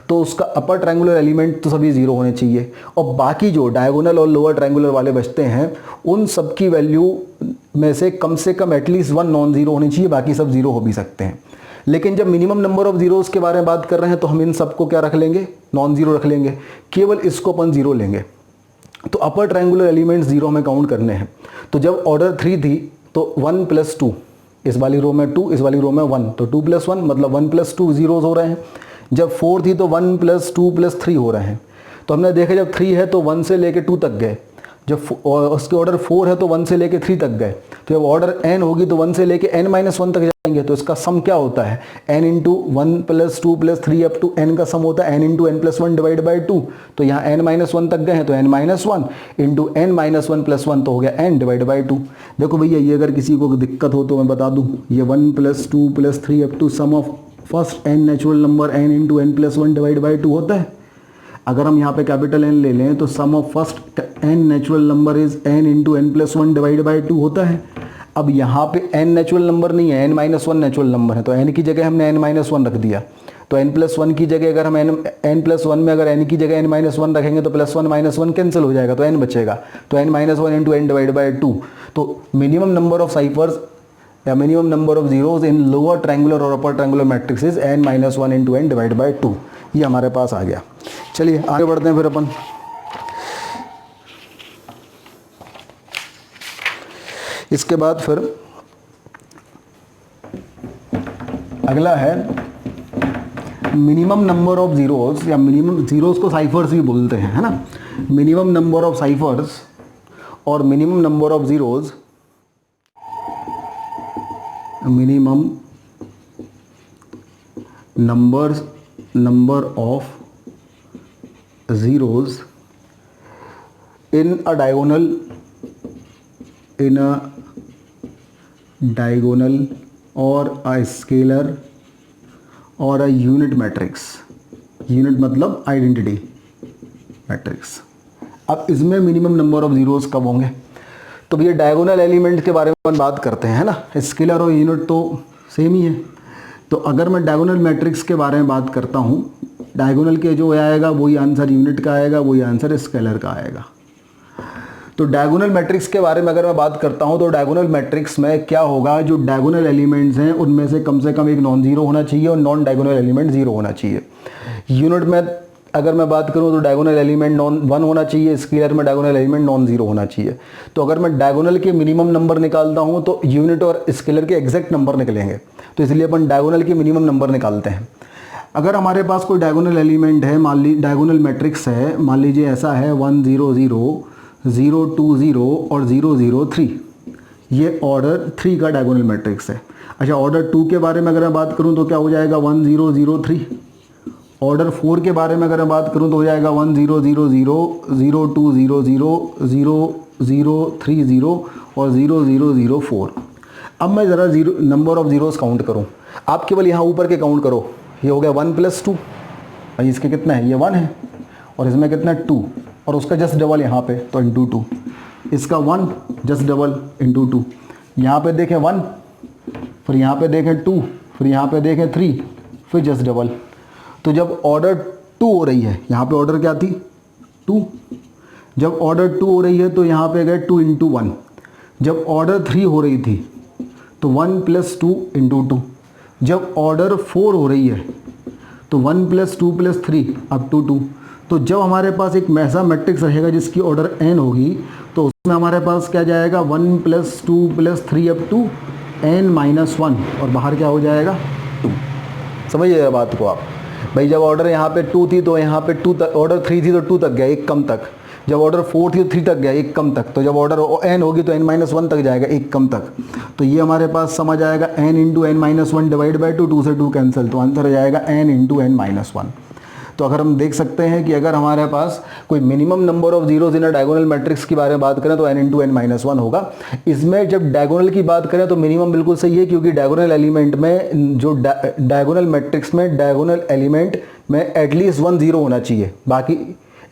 तो उसका अपर ट्रायंगुलर एलिमेंट तो सभी 0 होने चाहिए, और बाकी जो डायगोनल और लोअर ट्रायंगुलर वाले बचते हैं उन सब की वैल्यू में से कम एटलीस्ट 1 नॉन जीरो होनी चाहिए, बाकी सब 0 हो भी सकते हैं। लेकिन जब मिनिमम नंबर ऑफ जीरोस के बारे में बात कर रहे हैं तो हम इन सबको क्या रख लेंगे, नॉन जीरो रख लेंगे, केवल इसको अपन 0 लेंगे। तो अपर ट्रायंगुलर एलिमेंट्स 0 हमें काउंट करने हैं। तो जब ऑर्डर 3 थी तो 1 + 2, इस वाली रो में 2, इस वाली रो में 1, तो 2 + 1 मतलब 1 + 2 जीरोस हो रहे हैं। जब 4 थी तो 1 + 2 + 3 हो रहे हैं। तो हमने देखा जब 3 है तो 1 से लेके 2 तक गए, जब उसके ऑर्डर 4 है तो 1 से लेके 3 तक गए। तो जब ऑर्डर n होगी तो 1 से लेके n-1 तक जाएंगे। तो इसका सम क्या होता है, n × 1 + 2 + 3 अप टू n का सम होता है n × n+1 डिवाइड बाय 2। तो यहाँ n-1 तक गए हैं तो n-1 × n-1 + 1 तो हो गया n डिवाइड बाय 2। देखो भैया ये अगर किसी को दिक्कत हो तो मैं बता दूँ, ये 1 + 2 + 3 up to sum of first n natural number n × n+1 divide by 2 होता है। अगर हम यहाँ पे कैपिटल N ले लें तो sum of first n natural number is n × n+1 divide by 2 होता है। अब यहाँ पे n नेचुरल नंबर नहीं है, n-1 नेचुरल नंबर है, तो n की जगह हमने n-1 रख दिया। तो n+1 की जगह अगर हम n+1 में अगर n की जगह n-1 रखेंगे तो +1 कैंसिल हो जाएगा, तो n बचेगा। तो n-1 into n divide by 2। तो मिनिमम नंबर ऑफ साइफर्स या minimum number of zeros in lower triangular और upper triangular matrix is n-1 into n divide by 2। ये हमारे पास आ गया। चलिए आगे बढ़ते हैं फिर अपन। इसके बाद फिर अगला है मिनिमम नंबर ऑफ जीरोस, या मिनिमम जीरोस को साइफर्स भी बोलते हैं, है ना। मिनिमम नंबर ऑफ साइफर्स और minimum number of zeros, minimum number of zeros in a diagonal और अ स्केलर और अ यूनिट मैट्रिक्स। यूनिट मतलब आइडेंटिटी मैट्रिक्स। अब इसमें मिनिमम नंबर ऑफ जीरोस कब होंगे? तो ये डायगोनल एलिमेंट के बारे में बात करते हैं, है ना। स्केलर और यूनिट तो सेम ही है। तो अगर मैं डायगोनल मैट्रिक्स के बारे में बात करता हूँ, डायगोनल के जो आएगा वही आंसर यूनिट का आएगा, वही आंसर स्केलर का आएगा। तो डायगोनल मैट्रिक्स के बारे में अगर मैं बात करता हूं तो डायगोनल मैट्रिक्स में क्या होगा, जो डायगोनल एलिमेंट्स हैं उनमें से कम एक नॉन जीरो होना चाहिए और नॉन डायगोनल एलिमेंट जीरो होना चाहिए। यूनिट में अगर मैं बात करूं तो डायगोनल एलिमेंट नॉन 1 होना चाहिए, स्केलर में डायगोनल एलिमेंट नॉन जीरो होना चाहिए। तो अगर मैं डायगोनल के मिनिमम नंबर निकालता हूं तो यूनिट और स्केलर के एग्जैक्ट नंबर निकलेंगे, तो इसलिए अपन डायगोनल के मिनिमम नंबर निकालते हैं। अगर हमारे पास कोई डायगोनल एलिमेंट है, मान ली डायगोनल मैट्रिक्स है, मान लीजिए ऐसा है 1 0 0 0 2 0 और 0 0 3, ये ऑर्डर 3 का डायगोनल मैट्रिक्स है। अच्छा, ऑर्डर 2 के बारे में अगर मैं बात करूं तो क्या हो जाएगा 1 0 0 3। ऑर्डर 4 के बारे में अगर मैं बात करूं तो हो जाएगा 1 0 0 0 0 2 0 0 0 0 3 0 और 0 0 0 4। अब मैं ज़रा नंबर ऑफ जीरोस काउंट करूं, आप केवल यहाँ ऊपर के काउंट करो। ये हो गया 1 + 2, इसके कितना है, ये 1 है, और इसमें कितना है 2, और उसका जस्ट डबल यहाँ पे, तो इंटू 2। इसका 1 जस्ट डबल इंटू 2। यहाँ पे देखें 1, फिर यहाँ पे देखें 2, फिर यहाँ पे देखें 3, फिर जस्ट डबल। तो जब ऑर्डर 2 हो रही है, यहाँ पे ऑर्डर क्या थी 2, जब ऑर्डर 2 हो रही है तो यहाँ पे गए 2 इंटू 1। जब ऑर्डर 3 हो रही थी तो 1 + 2 इंटू 2। जब ऑर्डर 4 हो रही है तो 1 + 2 + 3 अप टू 2। तो जब हमारे पास एक ऐसा मैट्रिक्स रहेगा जिसकी ऑर्डर n होगी तो उसमें हमारे पास क्या जाएगा 1 + 2 + 3 अप टू n-1, और बाहर क्या हो जाएगा 2। समझिए बात को आप भाई। जब ऑर्डर यहाँ पे 2 थी तो यहाँ पे 2 तक, ऑर्डर 3 थी तो 2 तक गया, एक कम तक। जब ऑर्डर 4 थी तो 3 तक गया, एक कम तक। तो जब ऑर्डर n होगी तो n-1 तक जाएगा, एक कम तक। तो ये हमारे पास समझ आएगा n into n-1 divide by 2, 2 से 2 कैंसिल, तो आंसर हो जाएगा n इंटू n-1। तो अगर हम देख सकते हैं कि अगर हमारे पास कोई minimum number of zeros in diagonal matrix की बारे में बात करें तो n इंटू n-1 होगा। इसमें जब डायगोनल की बात करें तो मिनिमम बिल्कुल सही है, क्योंकि डायगोनल एलिमेंट में जो डायगोनल मैट्रिक्स में डायगोनल एलिमेंट में एटलीस्ट 1 जीरो होना चाहिए, बाकी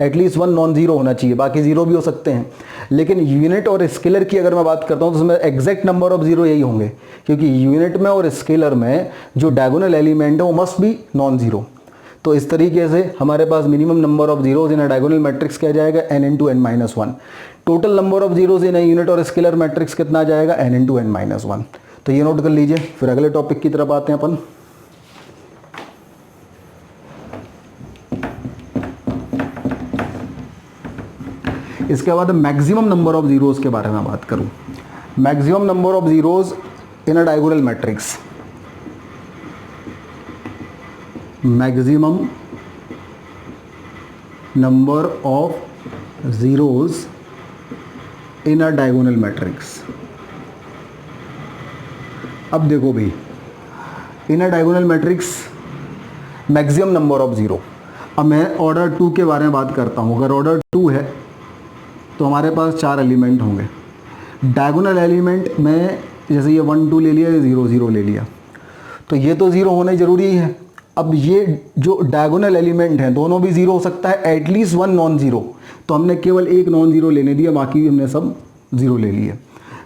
एटलीस्ट 1 नॉन जीरो होना चाहिए, बाकी जीरो भी हो सकते हैं। लेकिन यूनिट और स्केलर की अगर मैं बात करता हूं तो उसमें एग्जैक्ट नंबर ऑफ जीरो यही होंगे, क्योंकि यूनिट में और स्केलर में जो डायगोनल एलिमेंट है वो मस्ट बी नॉन जीरो। तो इस तरीके से हमारे पास minimum number of zeros in a diagonal matrix क्या जाएगा n into n-1। Total number of zeros in unit और स्केलर मैट्रिक्स कितना जाएगा n इंटू n-1। तो ये नोट कर लीजिए। फिर अगले टॉपिक की तरफ आते हैं अपन। इसके बाद मैक्सिमम नंबर ऑफ जीरोज के बारे में बात करूं। Maximum number of zeros in a diagonal matrix, maximum number of zeros in a diagonal matrix. अब देखो भाई, in a diagonal matrix maximum number of zero. अब मैं ऑर्डर 2 के बारे में बात करता हूँ। अगर ऑर्डर 2 है तो हमारे पास 4 एलिमेंट होंगे। डायगोनल एलिमेंट में जैसे ये 1 2 ले लिया, ये 0 0 ले लिया, तो ये तो ज़ीरो होना ज़रूरी है। अब ये जो डायगोनल एलिमेंट हैं दोनों भी ज़ीरो हो सकता है, एटलीस्ट 1 नॉन ज़ीरो। तो हमने केवल एक नॉन ज़ीरो लेने दिया, बाकी हमने सब ज़ीरो ले लिए।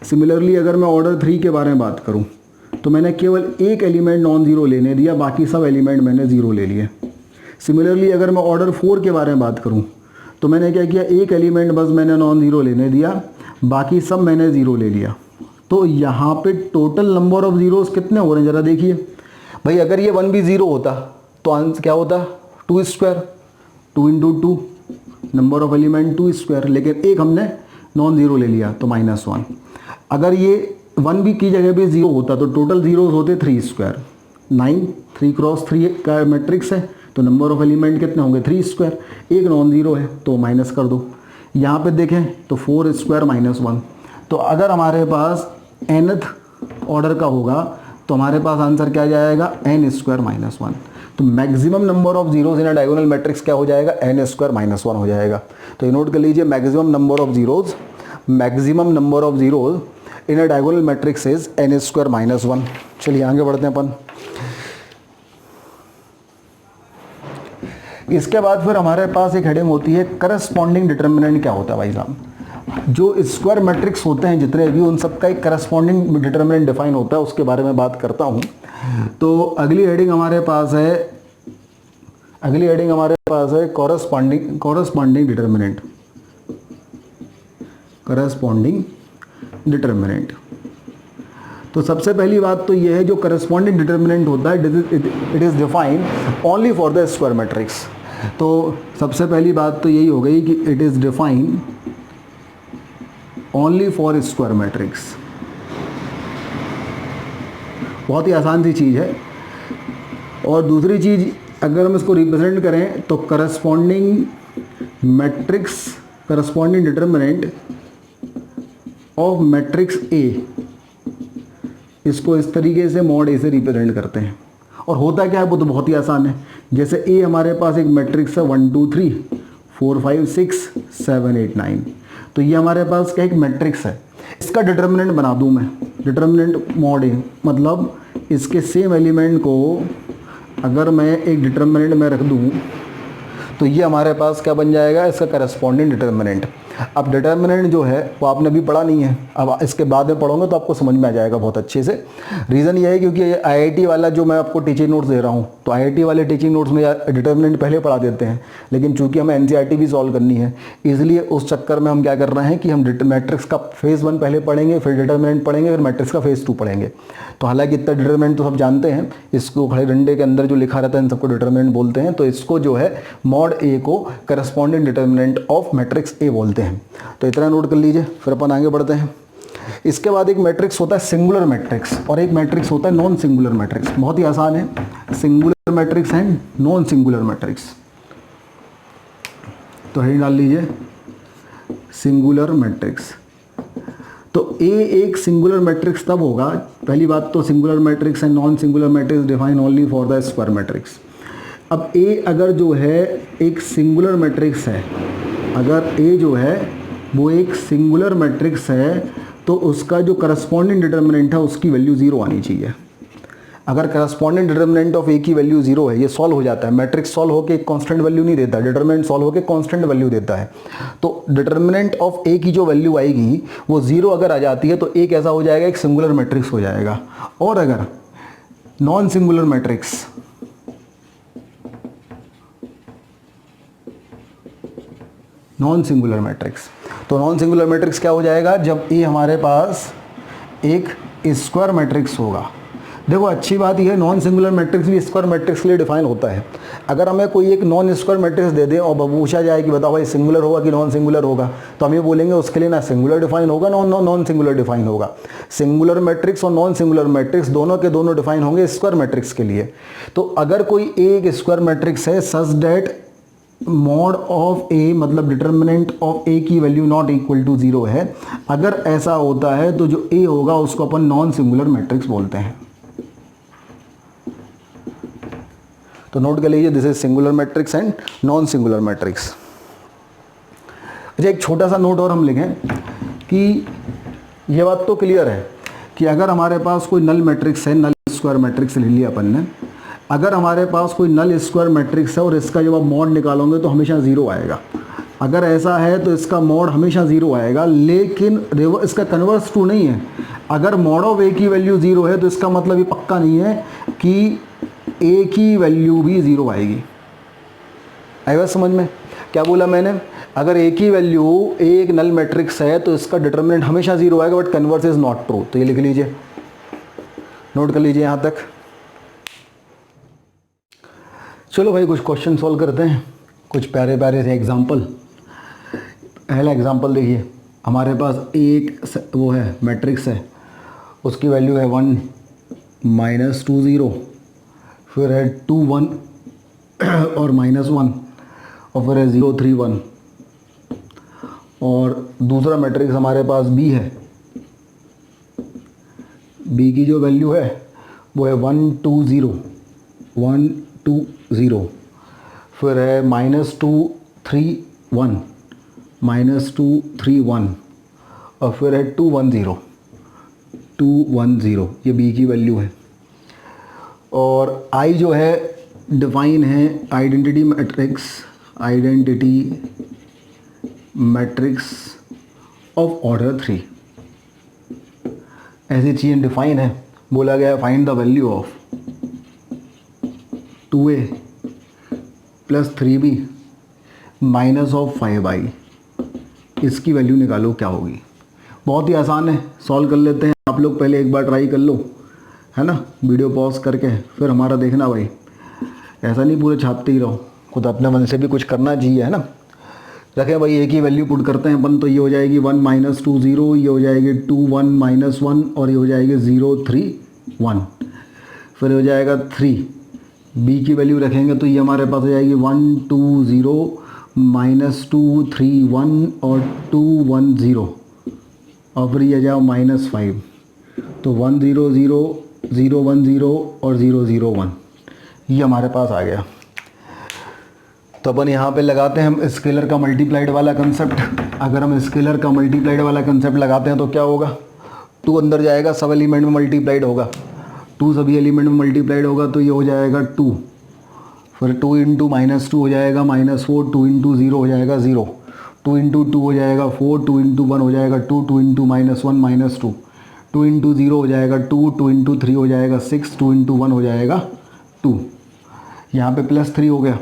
सिमिलरली अगर मैं ऑर्डर 3 के बारे में बात करूं तो मैंने केवल एक एलिमेंट नॉन ज़ीरो लेने दिया, बाकी सब एलिमेंट मैंने ज़ीरो ले लिए। सिमिलरली अगर मैं ऑर्डर 4 के बारे में बात करूं तो मैंने क्या किया, एक एलिमेंट बस मैंने नॉन ज़ीरो लेने दिया, बाकी सब मैंने ज़ीरो ले लिया। तो यहाँ पे टोटल नंबर ऑफ़ ज़ीरोज़ कितने हो रहे हैं ज़रा देखिए भाई। अगर ये 1 भी ज़ीरो होता तो आंसर क्या होता, 2 square, 2 into 2, number of element 2 square, लेकिन एक हमने नॉन ज़ीरो ले लिया तो -1। अगर ये 1 भी की जगह पे ज़ीरो होता तो टोटल ज़ीरोज़ होते 3 स्क्वायर, 9, 3 क्रॉस 3 का मैट्रिक्स है तो नंबर ऑफ एलिमेंट कितने होंगे 3 स्क्वायर, एक नॉन ज़ीरो है तो माइनस कर दो। यहाँ पे देखें तो 4 स्क्वायर -1। तो अगर हमारे पास nth ऑर्डर का होगा तो हमारे पास आंसर क्या जाएगा, n स्क्वायर -1। तो maximum number of zeros in a diagonal matrix क्या हो जाएगा, n स्क्वायर -1 हो जाएगा। तो ये नोट कर लीजिए, maximum number of zeros in a diagonal matrix is n square -1। चलिए आगे बढ़ते हैं अपन। इसके बाद फिर हमारे पास एक हेडिंग होती है करस्पॉन्डिंग डिटर्मिनेंट। क्या होता है भाई साहब, जो स्क्वायर मैट्रिक्स होते हैं जितने भी, उन सबका एक करस्पॉन्डिंग डिटर्मिनेंट डिफाइन होता है, उसके बारे में बात करता हूँ। तो अगली हेडिंग हमारे पास है कॉरस्पॉन्डिंग डिटर्मिनेंट। तो सबसे पहली बात तो यह है, जो करस्पॉन्डिंग डिटर्मिनेंट होता है it is defined only for the square matrix. तो सबसे पहली बात तो यही हो गई कि it is defined only for square matrix. बहुत ही आसान सी चीज़ है। और दूसरी चीज़, अगर हम इसको रिप्रेजेंट करें तो corresponding determinant of matrix A, इसको इस तरीके से मॉड ए से रिप्रेजेंट करते हैं। और होता क्या है वो तो बहुत ही आसान है। जैसे ए हमारे पास एक मैट्रिक्स है 1 2 3 4 5 6 7 8 9, तो ये हमारे पास क्या एक मैट्रिक्स है। इसका डिटर्मिनेंट बना दूं मैं, डिटर्मिनेंट मॉड ए, मतलब इसके सेम एलिमेंट को अगर मैं एक डिटर्मिनेंट में रख दूं तो ये हमारे पास क्या बन जाएगा, इसका करस्पॉन्डिंग डिटर्मिनेंट। अब डिटर्मिनेंट जो है वो आपने अभी पढ़ा नहीं है, अब इसके बाद में पढ़ोगे तो आपको समझ में आ जाएगा बहुत अच्छे से। रीज़न ये है क्योंकि आईआईटी वाला जो मैं आपको टीचिंग नोट्स दे रहा हूँ, तो आईआईटी वाले टीचिंग नोट्स में डिटर्मिनेंट पहले पढ़ा देते हैं, लेकिन चूंकि हमें एनसीईआरटी भी सॉल्व करनी है, इसलिए उस चक्कर में हम क्या कर रहे हैं कि हम मैट्रिक्स का फेज़ 1 पहले पढ़ेंगे, फिर डिटर्मिनेंट पढ़ेंगे, फिर मैट्रिक्स का फेज़ 2 पढ़ेंगे। तो हालांकि इतना डिटर्मिनेंट तो सब जानते हैं, इसको खड़े डंडे के अंदर जो लिखा रहता है इन सबको डिटर्मिनेंट बोलते हैं। तो इसको जो है मॉड ए को corresponding determinant of matrix A बोलते हैं। तो इतना नोट कर लीजिए, फिर अपन आगे बढ़ते हैं। इसके बाद एक मैट्रिक्स होता है सिंगुलर मैट्रिक्स और एक मैट्रिक्स होता है नॉन सिंगुलर मैट्रिक्स। बहुत ही आसान है, singular matrix and non singular matrix. तो हेडिंग डाल लीजिए सिंगुलर मैट्रिक्स। तो ए एक सिंगुलर मैट्रिक्स तब होगा, पहली बात तो singular matrix and non singular matrix define only for the square matrix. अब ए अगर जो है एक सिंगुलर मैट्रिक्स है, अगर ए जो है वो एक सिंगुलर मैट्रिक्स है तो उसका जो करस्पॉन्डिंग डिटर्मिनेंट है उसकी वैल्यू 0 आनी चाहिए। अगर करस्पॉन्डिंग डिटर्मिनेंट ऑफ ए की वैल्यू 0 है, ये सॉल्व हो जाता है। मैट्रिक्स सॉल्व होकर एक कांस्टेंट वैल्यू नहीं देता, डिटर्मिनेंट सॉल्व होकर कांस्टेंट वैल्यू देता है। तो डिटर्मिनेंट ऑफ ए की जो वैल्यू आएगी वो 0 अगर आ जाती है तो ए कैसा हो जाएगा, एक सिंगुलर मैट्रिक्स हो जाएगा। और अगर non singular matrix, non singular matrix, तो नॉन सिंगुलर मैट्रिक्स क्या हो जाएगा, जब ए हमारे पास एक स्क्वायर मैट्रिक्स होगा। देखो अच्छी बात यह है, नॉन सिंगुलर मैट्रिक्स भी स्क्वायर मैट्रिक्स के लिए डिफाइन होता है। अगर हमें कोई एक नॉन स्क्वायर मैट्रिक्स दे दे और पूछा जाए कि बताओ भाई सिंगुलर होगा कि नॉन सिंगुलर होगा, तो हम ये बोलेंगे उसके लिए ना सिंगुलर डिफाइन होगा ना नॉन सिंगुलर डिफाइन होगा। सिंगुलर मैट्रिक्स और नॉन सिंगुलर मैट्रिक्स दोनों के दोनों डिफाइन होंगे स्क्वायर मैट्रिक्स के लिए। तो अगर कोई एक स्क्वायर मैट्रिक्स है सच डेट मॉड ऑफ ए, मतलब डिटर्मिनेंट ऑफ ए की वैल्यू नॉट इक्वल टू 0 है, अगर ऐसा होता है तो जो ए होगा उसको अपन नॉन सिंगुलर मैट्रिक्स बोलते हैं। तो नोट कर लीजिए, this is singular matrix and non singular matrix. अच्छा, एक छोटा सा नोट और हम लिखें कि ये बात तो क्लियर है कि अगर हमारे पास कोई नल मैट्रिक्स है, नल स्क्वायर मैट्रिक्स ले लिया अपन ने, अगर हमारे पास कोई नल स्क्वायर मैट्रिक्स है और इसका जब आप मॉड निकालोगे तो हमेशा 0 आएगा। अगर ऐसा है तो इसका मॉड हमेशा ज़ीरो आएगा, लेकिन इसका कन्वर्स ट्रू नहीं है। अगर मॉड ऑफ ए की वैल्यू ज़ीरो है तो इसका मतलब ये पक्का नहीं है कि ए की वैल्यू भी ज़ीरो आएगी। आई बात समझ में? क्या बोला मैंने? अगर ए की वैल्यू एक नल मैट्रिक्स है तो इसका डिटर्मिनेंट हमेशा ज़ीरो आएगा, but converse is not true. तो ये लिख लीजिए, नोट कर लीजिए यहाँ तक। चलो भाई कुछ क्वेश्चन सॉल्व करते हैं, कुछ प्यारे प्यारे से एग्जाम्पल। पहला एग्जाम्पल देखिए, हमारे पास एक वो है मैट्रिक्स है, उसकी वैल्यू है 1 -2 0, फिर है 2 1 और -1, और फिर है 0 3 1। और दूसरा मैट्रिक्स हमारे पास बी है, बी की जो वैल्यू है वो है 1 2 0 1 2 0, फिर है -2 3 1 -2 3 1, और फिर है 2 1 0 2 1 0। ये बी की वैल्यू है। और आई जो है डिफाइन है आइडेंटिटी मैट्रिक्स ऑफ ऑर्डर 3। ऐसी चीज़ें डिफाइन है। बोला गया find the value of 2a + 3b - 5i। इसकी वैल्यू निकालो क्या होगी। बहुत ही आसान है, सॉल्व कर लेते हैं। आप लोग पहले एक बार ट्राई कर लो, है ना, वीडियो पॉज करके, फिर हमारा देखना भाई। ऐसा नहीं पूरे छापते ही रहो, खुद अपने मन से भी कुछ करना चाहिए, है ना। रखें भाई, एक ही वैल्यू पुट करते हैं अपन। तो ये हो जाएगी 1 -2 0, ये हो जाएगी 2 1 -1, और ये हो जाएगी 0 3 1, फिर हो जाएगा 3। बी की वैल्यू रखेंगे तो ये हमारे पास हो जाएगी 1 2 0 -2 3 1 और 2 1 0, और फिर ये जाओ -5। तो 1 0 0 0 1 0 और 0 0 1, ये हमारे पास आ गया। तो अपन यहाँ पे लगाते हैं हम स्केलर का मल्टीप्लाइड वाला कंसेप्ट। अगर हम स्केलर का मल्टीप्लाइड वाला कंसेप्ट लगाते हैं तो क्या होगा, 2 अंदर जाएगा, सब एलिमेंट में मल्टीप्लाइड होगा, 2 सभी एलिमेंट में मल्टीप्लाइड होगा, तो ये हो जाएगा 2, फिर 2 × -2 हो जाएगा -4, 2 × 0 हो जाएगा 0, 2 × 2 हो जाएगा 4, 2 × 1 हो जाएगा 2, 2 × -1 -2, 2 × 0 हो जाएगा 2, 2 × 3 हो जाएगा 6, 2 × 1 हो जाएगा 2। यहाँ पे +3 हो गया,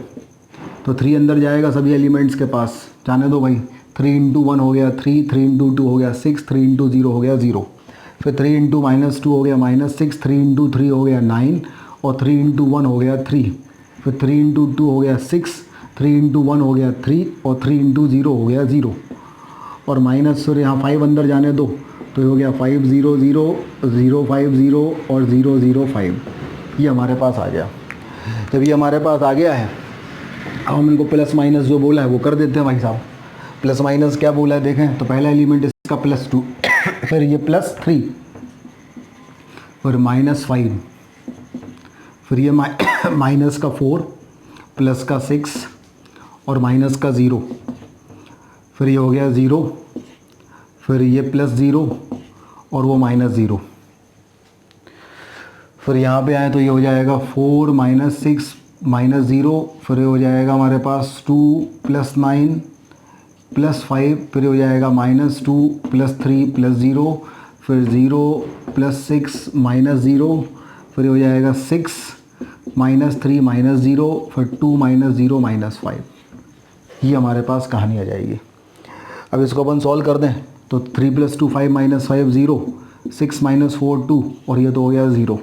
तो 3 अंदर जाएगा सभी एलिमेंट्स के पास, जाने दो भाई। 3 × 1 हो गया 3, 3 × 2 हो गया 6, 3 × 0 हो गया 0, फिर 3 × -2 हो गया -6, 3 × 3 हो गया 9, और 3 × 1 हो गया 3, फिर 3 × 2 हो गया 6, 3 × 1 हो गया 3, और 3 × 0 हो गया 0, और माइनस फिर यहाँ 5 अंदर जाने दो, तो हो गया 5 0 0 0 5 0 और 0 0 5। ये हमारे पास आ गया। जब ये हमारे पास आ गया है, अब हम इनको प्लस माइनस जो बोला है वो कर देते हैं भाई साहब। प्लस माइनस क्या बोला है देखें, तो पहला एलिमेंट इसका +2, फिर ये +3, फिर -5, फिर ये माइनस का 4, प्लस का 6 और माइनस का 0, फिर ये हो गया 0, फिर ये +0 और वो -0। फिर यहाँ पे आए तो ये हो जाएगा 4 -6 -0, फिर ये हो जाएगा हमारे पास 2 + 9 + 5, फिर हो जाएगा -2 + 3 + 0, फिर 0 + 6 -0, फिर हो जाएगा 6 -3 -0, फिर 2 -0 -5। ये हमारे पास कहानी आ जाएगी। अब इसको अपन सॉल्व कर दें तो 3 + 2 5 -5 0, 6 - 4 2, और ये तो हो गया 0।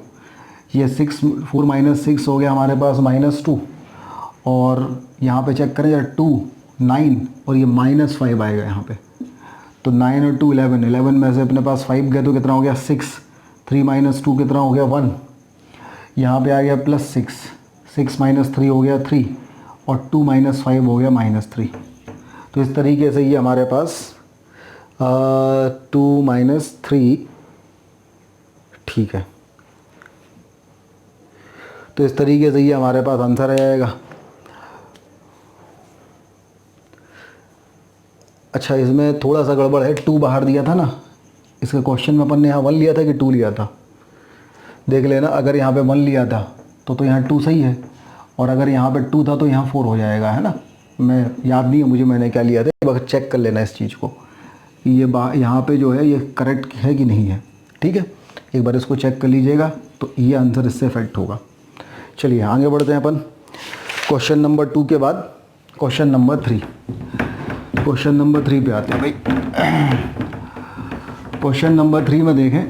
ये 4 - 6 हो गया हमारे पास -2, और यहाँ पे चेक करें 2 9, और ये -5 आएगा यहाँ पे। तो 9 और 2 11, 11 में से अपने पास 5 गए तो कितना हो गया 6, 3 - 2 कितना हो गया 1, यहाँ पे आ गया +6, 6 - 3 हो गया 3, और 2 - 5 हो गया -3। तो इस तरीके से ये हमारे पास 2 - 3, ठीक है। तो इस तरीके से ये हमारे पास आंसर आ जाएगा। अच्छा, इसमें थोड़ा सा गड़बड़ है, 2 बाहर दिया था ना, इसके क्वेश्चन में अपन ने यहाँ 1 लिया था कि 2 लिया था, देख लेना। अगर यहाँ पे 1 लिया था तो यहाँ 2 सही है, और अगर यहाँ पे 2 था तो यहाँ 4 हो जाएगा, है ना। मैं याद नहीं है मुझे मैंने क्या लिया था, बस चेक कर लेना इस चीज़ को कि ये यहाँ पे जो है ये करेक्ट है कि नहीं है। ठीक है, एक बार इसको चेक कर लीजिएगा तो ये आंसर इससे इफेक्ट होगा। चलिए आगे बढ़ते हैं अपन क्वेश्चन नंबर 2 के बाद क्वेश्चन नंबर 3। क्वेश्चन नंबर 3 पे आते हैं भाई। क्वेश्चन नंबर 3 में देखें,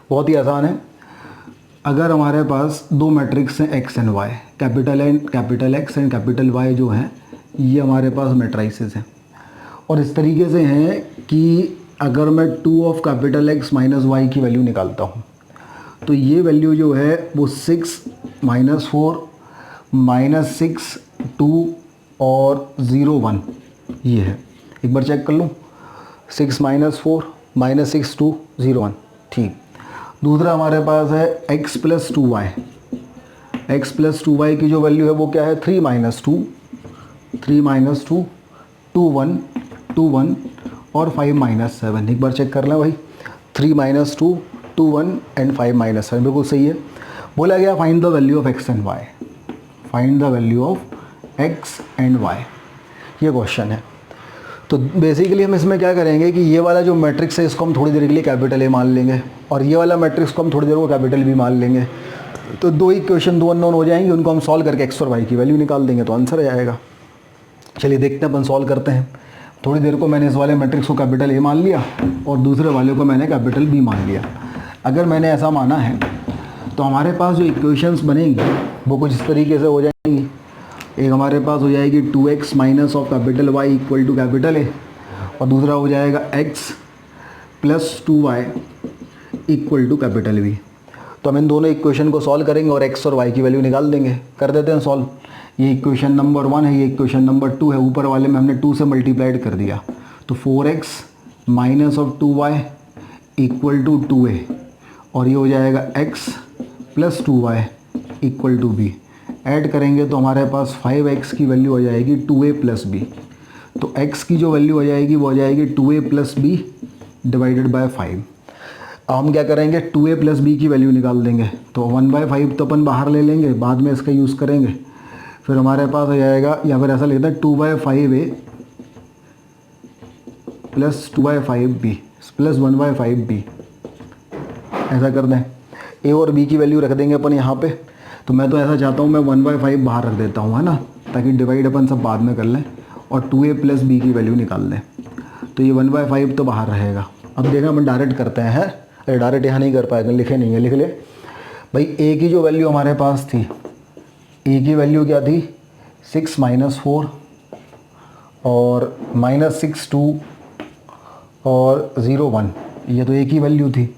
बहुत ही आसान है। अगर हमारे पास दो मैट्रिक्स हैं X and Y, capital X and capital Y जो हैं ये हमारे पास मैट्राइसेस हैं, और इस तरीके से हैं कि अगर मैं 2 of capital X minus Y की वैल्यू निकालता हूँ तो ये वैल्यू जो है वो 6 -4 -6 2 और 0 1 ये है। एक बार चेक कर लूँ, 6 -4 -6 2 0 1। ठीक, दूसरा हमारे पास है x + 2y। x + 2y की जो वैल्यू है वो क्या है, 3 - 2 2 1 2 1 और 5 - 7। एक बार चेक कर लें भाई, 3 - 2 2 1 एंड 5 - 7 बिल्कुल सही है। बोला गया find the value of x and y, find the value of x and y, ये क्वेश्चन है। तो बेसिकली हम इसमें क्या करेंगे कि ये वाला जो मैट्रिक्स है इसको हम थोड़ी देर के लिए कैपिटल ए मान लेंगे और ये वाला मैट्रिक्स को हम थोड़ी देर को कैपिटल बी मान लेंगे। तो दो इक्वेशन दो अननोन हो जाएंगे, उनको हम सॉल्व करके एक्स और वाई की वैल्यू निकाल देंगे तो आंसर आ जाएगा। चलिए देखते हैं, अपन सॉल्व करते हैं। थोड़ी देर को मैंने इस वाले मैट्रिक्स को कैपिटल ए मान लिया और दूसरे वाले को मैंने कैपिटल बी मान लिया। अगर मैंने ऐसा माना है तो हमारे पास जो इक्वेशंस बनेंगी वो कुछ इस तरीके से हो जाएंगी। एक हमारे पास हो जाएगी 2x minus of capital y equal to capital A, और दूसरा हो जाएगा x + 2y equal to capital B. तो हम इन दोनों इक्वेशन को सॉल्व करेंगे और x और y की वैल्यू निकाल देंगे। कर देते हैं सॉल्व। ये इक्वेशन नंबर 1 है, ये इक्वेशन नंबर 2 है। ऊपर वाले में हमने 2 से मल्टीप्लाइड कर दिया तो 4x minus of 2y equal to 2a, और ये हो जाएगा x + 2y equal to b। Add करेंगे तो हमारे पास 5x की वैल्यू हो जाएगी 2a + b। तो x की जो वैल्यू हो जाएगी वो हो जाएगी 2a + b डिवाइडेड बाय 5। अब हम क्या करेंगे, 2a + b की वैल्यू निकाल देंगे। तो 1/5 तो अपन बाहर ले लेंगे, बाद में इसका यूज़ करेंगे। फिर हमारे पास हो जाएगा, या फिर ऐसा लिखते हैं 2/5a + 2/5b + 1/5b। ऐसा कर दें, a और b की वैल्यू रख देंगे अपन यहाँ पे। तो मैं तो ऐसा चाहता हूँ मैं 1/5 बाहर रख देता हूँ, है ना, ताकि डिवाइड अपन सब बाद में कर लें और 2a + b की वैल्यू निकाल लें। तो ये 1/5 तो बाहर रहेगा। अब देखा अपन डायरेक्ट करते हैं, अरे डायरेक्ट यहाँ नहीं कर पाएगा, लिखे नहीं है, लिख ले भाई। a की जो वैल्यू हमारे पास थी, a की वैल्यू क्या थी, 6 - 4 और -6 2 और 0 1, ये तो a की वैल्यू थी।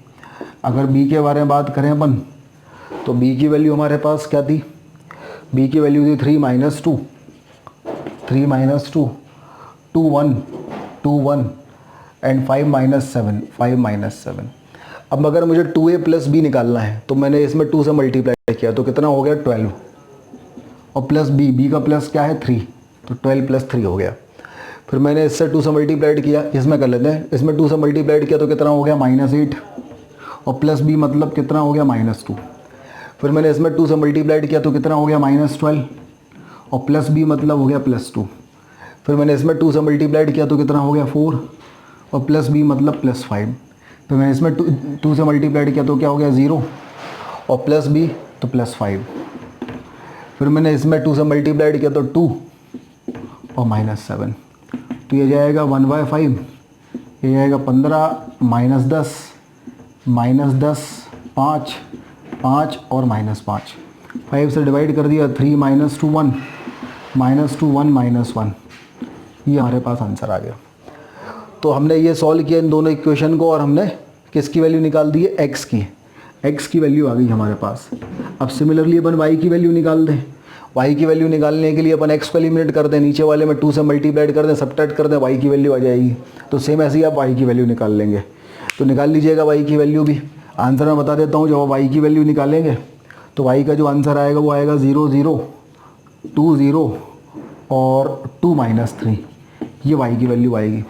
अगर b के बारे में बात करें अपन तो b की वैल्यू हमारे पास क्या थी, b की वैल्यू थी 3 - 2 2 1 2 1 एंड 5 - 7। अब अगर मुझे 2a + b निकालना है तो मैंने इसमें 2 से मल्टीप्लाई किया तो कितना हो गया 12, और प्लस b का प्लस क्या है 3, तो 12 + 3 हो गया। फिर मैंने इससे 2 से मल्टीप्लाइड किया, इसमें कर लेते हैं, इसमें 2 से मल्टीप्लाइड किया तो कितना हो गया -8, और प्लस b मतलब कितना हो गया -2। फिर मैंने इसमें 2 से मल्टीप्लाइड किया तो कितना हो गया -12, और प्लस b मतलब हो गया +2। फिर मैंने इसमें 2 से मल्टीप्लाइड किया तो कितना हो गया 4, और प्लस b मतलब +5। फिर मैंने इसमें 2 से मल्टीप्लाइड किया तो क्या हो गया 0, और प्लस b तो +5। फिर मैंने इसमें 2 से मल्टीप्लाइड किया तो 2 और -7, तो ये जाएगा 1/5, ये जाएगा 15 -10 -10 5 5 और -5। 5 से डिवाइड कर दिया, 3 - 2 1 -2 1 -1, ये हमारे पास आंसर आ गया। तो हमने ये सॉल्व किया इन दोनों इक्वेशन को, और हमने किसकी वैल्यू निकाल दी है, x की वैल्यू आ गई हमारे पास। अब सिमिलरली अपन y की वैल्यू निकाल दें। y की वैल्यू निकालने के लिए अपन x को एलिमिनेट कर दें, नीचे वाले में 2 से मल्टीप्लाइड कर दें, सब्ट्रैक्ट कर दें, y की वैल्यू आ जाएगी। तो सेम ऐसे ही आप y की वैल्यू निकाल लेंगे। तो निकाल लीजिएगा y की वैल्यू भी। आंसर मैं बता देता हूँ, जब y की वैल्यू निकालेंगे तो y का जो आंसर आएगा वो आएगा 0 0 2 0 और 2 -3, ये y की वैल्यू आएगी।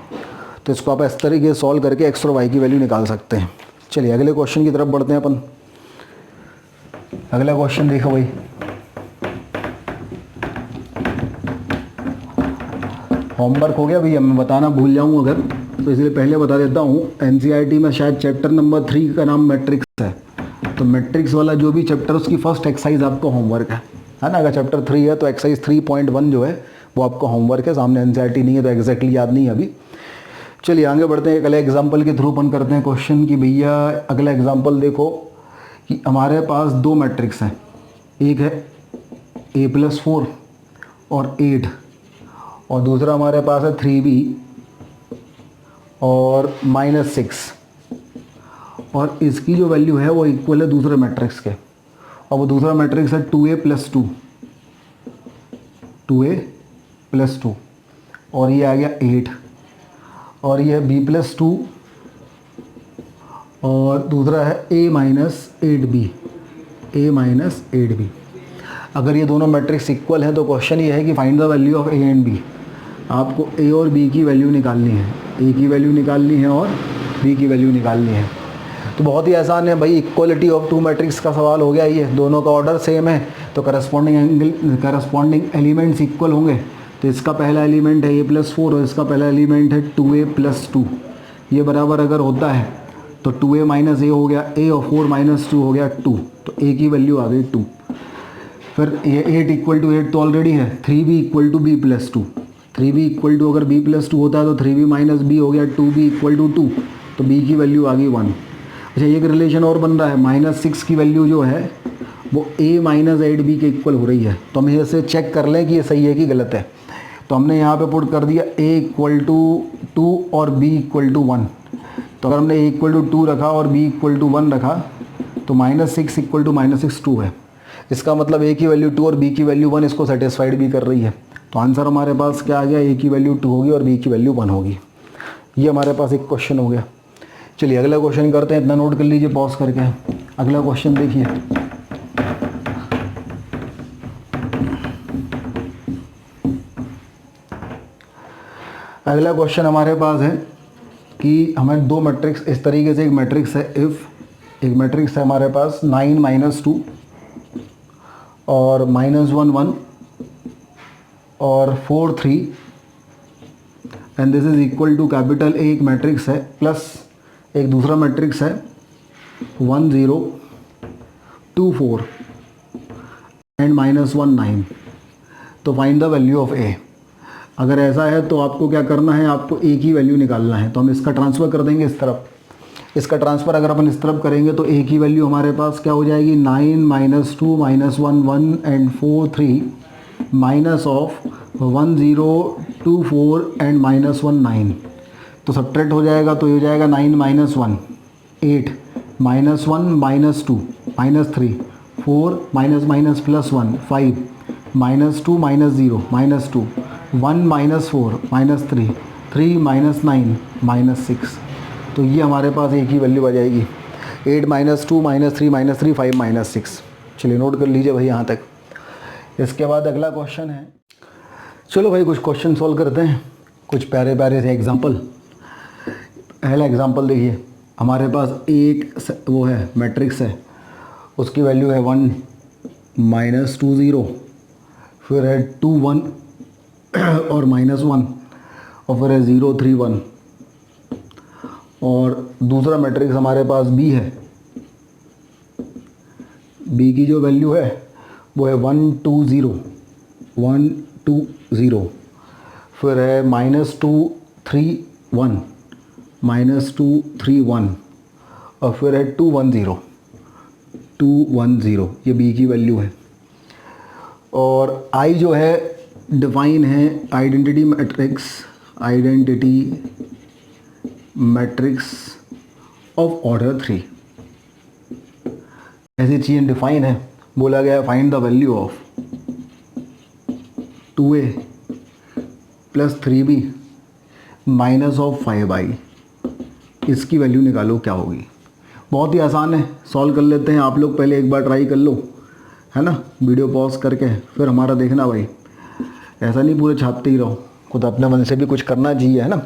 तो इसको आप इस तरीके से सॉल्व करके x और y की वैल्यू निकाल सकते हैं। चलिए अगले क्वेश्चन की तरफ बढ़ते हैं अपन। अगला क्वेश्चन देखो भाई, होमवर्क हो गया भैया, मैं बताना भूल जाऊँ अगर तो इसलिए पहले बता देता हूँ। एनसीईआरटी में शायद चैप्टर नंबर 3 का नाम मैट्रिक्स है, तो मैट्रिक्स वाला जो भी चैप्टर उसकी फर्स्ट एक्सरसाइज आपको होमवर्क है ना। अगर चैप्टर 3 है तो एक्सरसाइज 3.1 जो है वो आपका होमवर्क है। सामने एनसीईआरटी नहीं है तो एग्जैक्टली याद नहीं है अभी। चलिए आगे बढ़ते हैं, अगले एग्जाम्पल के थ्रू अपन करते हैं क्वेश्चन की। भैया अगला एग्जाम्पल देखो कि हमारे पास दो मैट्रिक्स हैं, एक है A+4 और 8 और दूसरा हमारे पास है 3B और -6 और इसकी जो वैल्यू है वो इक्वल है दूसरे मैट्रिक्स के, और वो दूसरा मैट्रिक्स है 2A+2 और ये आ गया 8 और ये है B+2 और दूसरा है A-8B। अगर ये दोनों मैट्रिक्स इक्वल हैं तो क्वेश्चन ये है कि find the value of A and B। आपको A और B की वैल्यू निकालनी है, A की वैल्यू निकालनी है और B की वैल्यू निकालनी है। तो बहुत ही आसान है भाई, इक्वलिटी ऑफ टू मैट्रिक्स का सवाल हो गया। ये दोनों का ऑर्डर सेम है तो करस्पॉन्डिंग एलिमेंट्स इक्वल होंगे। तो इसका पहला एलिमेंट है A+4 और इसका पहला एलिमेंट है 2A+2। ये बराबर अगर होता है तो 2A - A हो गया A और 4 - 2 हो गया 2, तो A की वैल्यू आ गई 2। फिर ये 8 = 8 तो ऑलरेडी है। 3B = B+2, 3B = अगर B+2 होता है तो 3B - B हो गया 2B = 2, तो B की वैल्यू आ गई 1। अच्छा एक रिलेशन और बन रहा है, -6 की वैल्यू जो है वो A-8B के इक्वल हो रही है। तो हम इसे चेक कर लें कि ये सही है कि गलत है। तो हमने यहाँ पे पुट कर दिया A = 2 और B = 1। तो अगर हमने A = 2 रखा और B = 1 रखा तो -6 = -6 2 है। इसका मतलब A की वैल्यू 2 और B की वैल्यू 1 इसको सेटिस्फाइड भी कर रही है। तो आंसर हमारे पास क्या आ गया, A की वैल्यू 2 होगी और B की वैल्यू 1 होगी। ये हमारे पास एक क्वेश्चन हो गया। चलिए अगला क्वेश्चन करते हैं, इतना नोट कर लीजिए पॉज करके। अगला क्वेश्चन देखिए, अगला क्वेश्चन हमारे पास है कि हमें दो मैट्रिक्स इस तरीके से, एक मैट्रिक्स है एक मैट्रिक्स है हमारे पास 9 - 2 और -1 1 और 4 3 and this is equal to capital A एक मैट्रिक्स है, प्लस एक दूसरा मैट्रिक्स है 1 0 2 4 एंड -1 9। तो find the value of A। अगर ऐसा है तो आपको क्या करना है, आपको A की वैल्यू निकालना है। तो हम इसका ट्रांसफ़र कर देंगे इस तरफ। इसका ट्रांसफ़र अगर अपन इस तरफ करेंगे तो A की वैल्यू हमारे पास क्या हो जाएगी, 9 - 2 -1 1 एंड 4 3 माइनस ऑफ 1 0 2 4 एंड -1 9। तो सब्ट्रैक्ट हो जाएगा तो ये हो जाएगा 9 - 1 8 -1 -2 -3 4 -1 +1 5 -2 -0 -2 1 -4 -3 3 -9 -6। तो ये हमारे पास A की वैल्यू आ जाएगी 8 -2 -3 -3 5 -6। चलिए नोट कर लीजिए भाई यहाँ तक। इसके बाद अगला क्वेश्चन है, चलो भाई कुछ क्वेश्चन सॉल्व करते हैं, कुछ प्यारे प्यारे से एग्जांपल। पहला एग्जांपल देखिए, हमारे पास एक वो है मैट्रिक्स है, उसकी वैल्यू है 1 -2 0, फिर है 2 1 और -1 और फिर है 0 3 1। और दूसरा मैट्रिक्स हमारे पास B है, B की जो वैल्यू है वो है 1 2 0 1 2 0, फिर है -2 3 1 -2 3 1 और फिर है 2 1 0 2 1 0। ये B की वैल्यू है। और I जो है डिफाइन है आइडेंटिटी मैट्रिक्स ऑफ ऑर्डर 3। ऐसी चीज़ें डिफाइन है। बोला गया है find the value of 2A + 3B minus of 5I। इसकी वैल्यू निकालो क्या होगी। बहुत ही आसान है, सॉल्व कर लेते हैं। आप लोग पहले एक बार ट्राई कर लो, है ना, वीडियो पॉज करके, फिर हमारा देखना भाई। ऐसा नहीं पूरे छापते ही रहो, खुद अपने मन से भी कुछ करना चाहिए, है ना।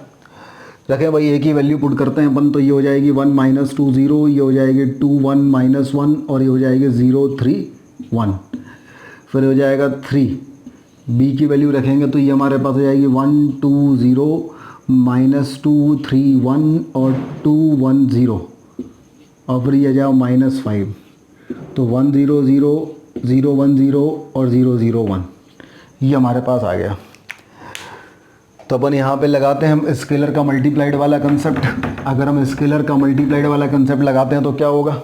रखें भाई, A की वैल्यू पुट करते हैं अपन। तो ये हो जाएगी 1 -2 0, ये हो जाएगी 2 1 -1 और ये हो जाएगी 0 3 1। फिर हो जाएगा 3 बी की वैल्यू रखेंगे तो ये हमारे पास हो जाएगी 1 2 0 -2 3 1 और 2 1 0 और फिर ये जाओ -5, तो 1 0 0 0 1 0 और 0 0 1, ये हमारे पास आ गया। तो अपन यहाँ पे लगाते हैं हम स्केलर का मल्टीप्लाइड वाला कंसेप्ट। अगर हम स्केलर का मल्टीप्लाइड वाला कंसेप्ट लगाते हैं तो क्या होगा,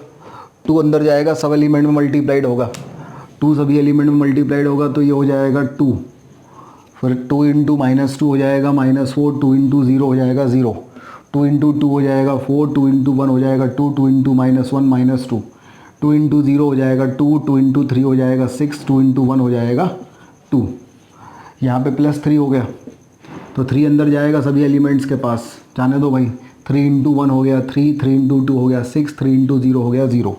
2 अंदर जाएगा, सब एलिमेंट में मल्टीप्लाइड होगा, 2 सभी एलिमेंट में मल्टीप्लाइड होगा तो ये हो जाएगा 2, फिर 2 इंटू -2 हो जाएगा -4, 2 इंटू 0 हो जाएगा 0, 2 इंटू 2 हो जाएगा 4, 2 इंटू 1 हो जाएगा 2, 2 इंटू -1 -2, 2 इंटू 0 हो जाएगा 2, 2 इंटू 3 हो जाएगा 6, 2 इंटू 1 हो जाएगा 2, यहाँ पे +3 हो गया तो 3 अंदर जाएगा सभी एलिमेंट्स के पास, जाने दो भाई, 3 इंटू 1 हो गया 3, 3 इंटू 2 हो गया 6, 3 इंटू 0 हो गया 0,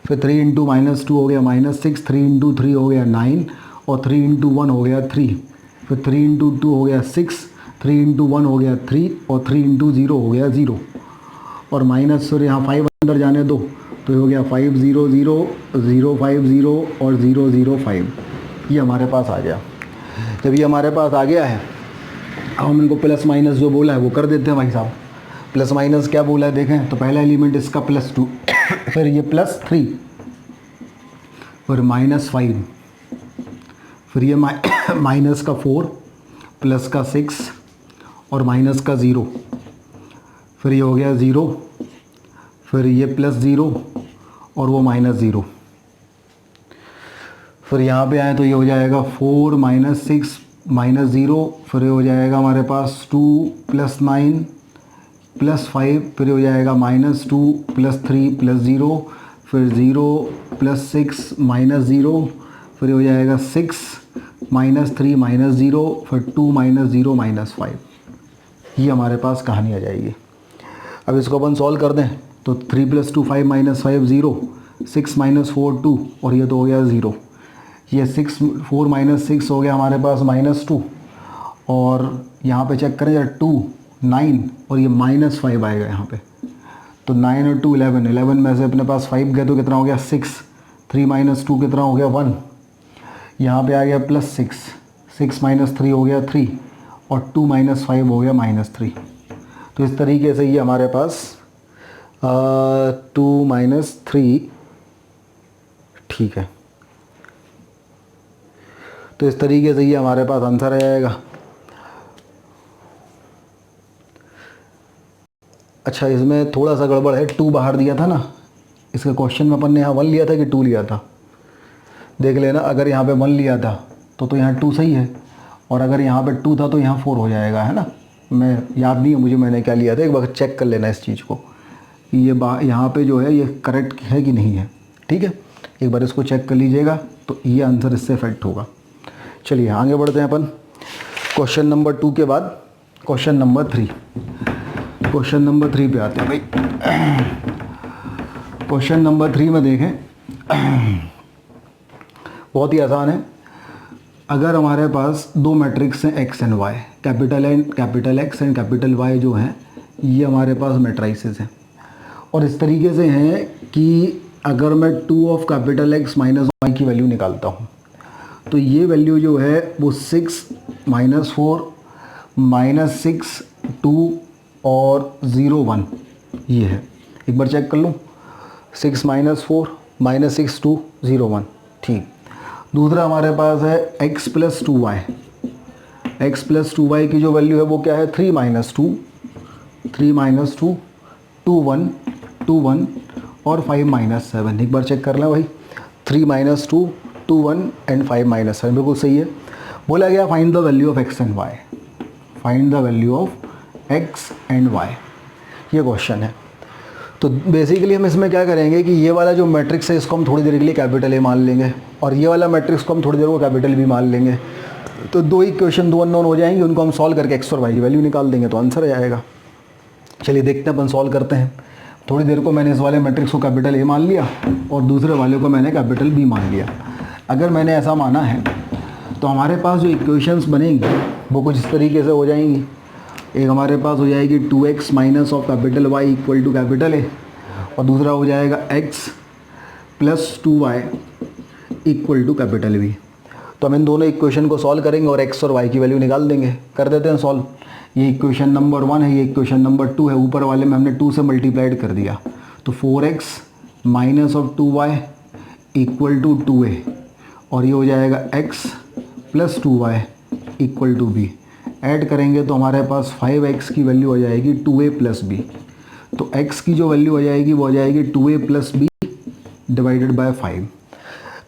फिर 3 इंटू -2 हो गया -6, 3 इंटू 3 हो गया 9 और 3 इंटू 1 हो गया 3, फिर 3 इंटू 2 हो गया 6, 3 इंटू 1 हो गया 3 और 3 इंटू 0 हो गया 0 और माइनस फिर यहाँ 5 अंदर जाने दो तो ये हो गया 5 0 0 0 5 0 और 0 0 5, ये हमारे पास आ गया। जब ये हमारे पास आ गया है अब हम इनको प्लस माइनस जो बोला है वो कर देते हैं भाई साहब। प्लस माइनस क्या बोला है देखें, तो पहला एलिमेंट इसका +2 फिर ये +3 फिर -5 फिर ये माइनस का 4 प्लस का 6 और माइनस का 0, फिर ये हो गया 0, फिर ये +0 और वो -0, फिर यहाँ पे आए तो ये हो जाएगा 4 -6 -0, फिर ये हो जाएगा हमारे पास 2 + 9 + 5, फिर हो जाएगा -2 + 3 + 0, फिर 0 + 6 -0, फिर हो जाएगा 6 -3 -0, फिर 2 -0 -5, ये हमारे पास कहानी आ जाएगी। अब इसको अपन सॉल्व कर दें तो 3 + 2 5 -5 0, 6 - 4 2 और ये तो हो गया 0, ये 4 - 6 हो गया हमारे पास -2 और यहाँ पे चेक करें 2 9 और ये -5 आएगा यहाँ पे, तो 9 और 2 11, 11 में से अपने पास 5 गए तो कितना हो गया 6, 3 - 2 कितना हो गया 1, यहाँ पे आ गया +6, 6 - 3 हो गया 3 और 2 - 5 हो गया -3। तो इस तरीके से ये हमारे पास 2 - 3 ठीक है, तो इस तरीके से ये हमारे पास आंसर आ जाएगा। अच्छा इसमें थोड़ा सा गड़बड़ है, 2 बाहर दिया था ना, इसके क्वेश्चन में अपन ने यहाँ 1 लिया था कि 2 लिया था, देख लेना। अगर यहाँ पे 1 लिया था तो यहाँ 2 सही है, और अगर यहाँ पे 2 था तो यहाँ 4 हो जाएगा, है ना। मैं याद नहीं है मुझे मैंने क्या लिया था, एक बार चेक कर लेना इस चीज़ को, ये यहाँ पे जो है ये करेक्ट है कि नहीं है, ठीक है, एक बार इसको चेक कर लीजिएगा तो ये आंसर इससे इफेक्ट होगा। चलिए आगे बढ़ते हैं अपन क्वेश्चन नंबर 2 के बाद क्वेश्चन नंबर 3। क्वेश्चन नंबर 3 पे आते हैं भाई। क्वेश्चन नंबर 3 में देखें, बहुत ही आसान है। अगर हमारे पास 2 मैट्रिक्स हैं x and y, capital X and capital Y जो हैं ये हमारे पास मैट्रिसेस हैं, और इस तरीके से हैं कि अगर मैं 2 of capital X minus y की वैल्यू निकालता हूँ तो ये वैल्यू जो है वो 6 -4 -6 2 और 0 1 ये है। एक बार चेक कर लूँ, 6 -4 -6 2 0 1, ठीक। दूसरा हमारे पास है x + 2y, x + 2y की जो वैल्यू है वो क्या है 3 - 2 2 1 2 1 और 5 - 7। एक बार चेक कर लें भाई, 3 - 2 2 1 एंड 5 - 7 बिल्कुल सही है। बोला गया find the value of x and y, find the value of x and y, ये क्वेश्चन है। तो बेसिकली हम इसमें क्या करेंगे कि ये वाला जो मैट्रिक्स है इसको हम थोड़ी देर के लिए कैपिटल A मान लेंगे, और ये वाला मैट्रिक्स को हम थोड़ी देर को कैपिटल B मान लेंगे। तो 2 इक्वेशन 2 अननोन हो जाएंगे, उनको हम सॉल्व करके x और y की वैल्यू निकाल देंगे तो आंसर आ जाएगा। चलिए देखते हैं अपन सॉल्व करते हैं। थोड़ी देर को मैंने इस वाले मैट्रिक्स को कैपिटल A मान लिया और दूसरे वाले को मैंने कैपिटल B मान लिया। अगर मैंने ऐसा माना है तो हमारे पास जो इक्वेशंस बनेंगी वो कुछ इस तरीके से हो जाएंगी। एक हमारे पास हो जाएगी 2x minus of capital Y equal to capital A, और दूसरा हो जाएगा x + 2y equal to capital B। तो हम इन दोनों इक्वेशन को सॉल्व करेंगे और x और y की वैल्यू निकाल देंगे। कर देते हैं सॉल्व। ये इक्वेशन नंबर 1 है, ये इक्वेशन नंबर 2 है। ऊपर वाले में हमने 2 से मल्टीप्लाइड कर दिया तो 4x minus of 2y equal to 2a, और ये हो जाएगा x plus 2y equal to b। Add करेंगे तो हमारे पास 5x की वैल्यू हो जाएगी 2a प्लस b। तो x की जो वैल्यू हो जाएगी वो हो जाएगी 2a plus b divided by 5।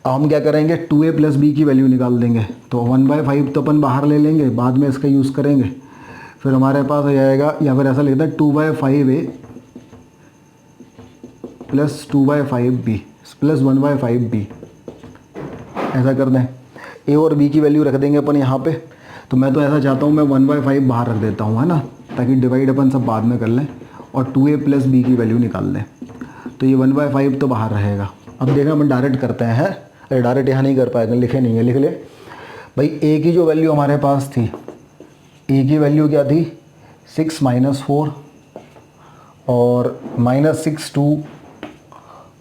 अब हम क्या करेंगे, 2a प्लस b की वैल्यू निकाल देंगे। तो 1/5 तो अपन बाहर ले लेंगे, बाद में इसका यूज़ करेंगे। फिर हमारे पास हो जाएगा, या फिर ऐसा लिखते हैं 2/5a plus 2/5b plus 1/5b, ऐसा कर दें। a और b की वैल्यू रख देंगे अपन यहाँ पे। तो मैं तो ऐसा चाहता हूँ मैं 1/5 बाहर रख देता हूँ, है ना, ताकि डिवाइड अपन सब बाद में कर लें और 2a प्लस b की वैल्यू निकाल लें। तो ये 1/5 तो बाहर रहेगा। अब देखा अपन डायरेक्ट करते हैं, अरे डायरेक्ट यहाँ नहीं कर पाएगा, लिखे नहीं है, लिख ले भाई। a की जो वैल्यू हमारे पास थी, a की वैल्यू क्या थी 6 माइनस 4 और माइनस 6 2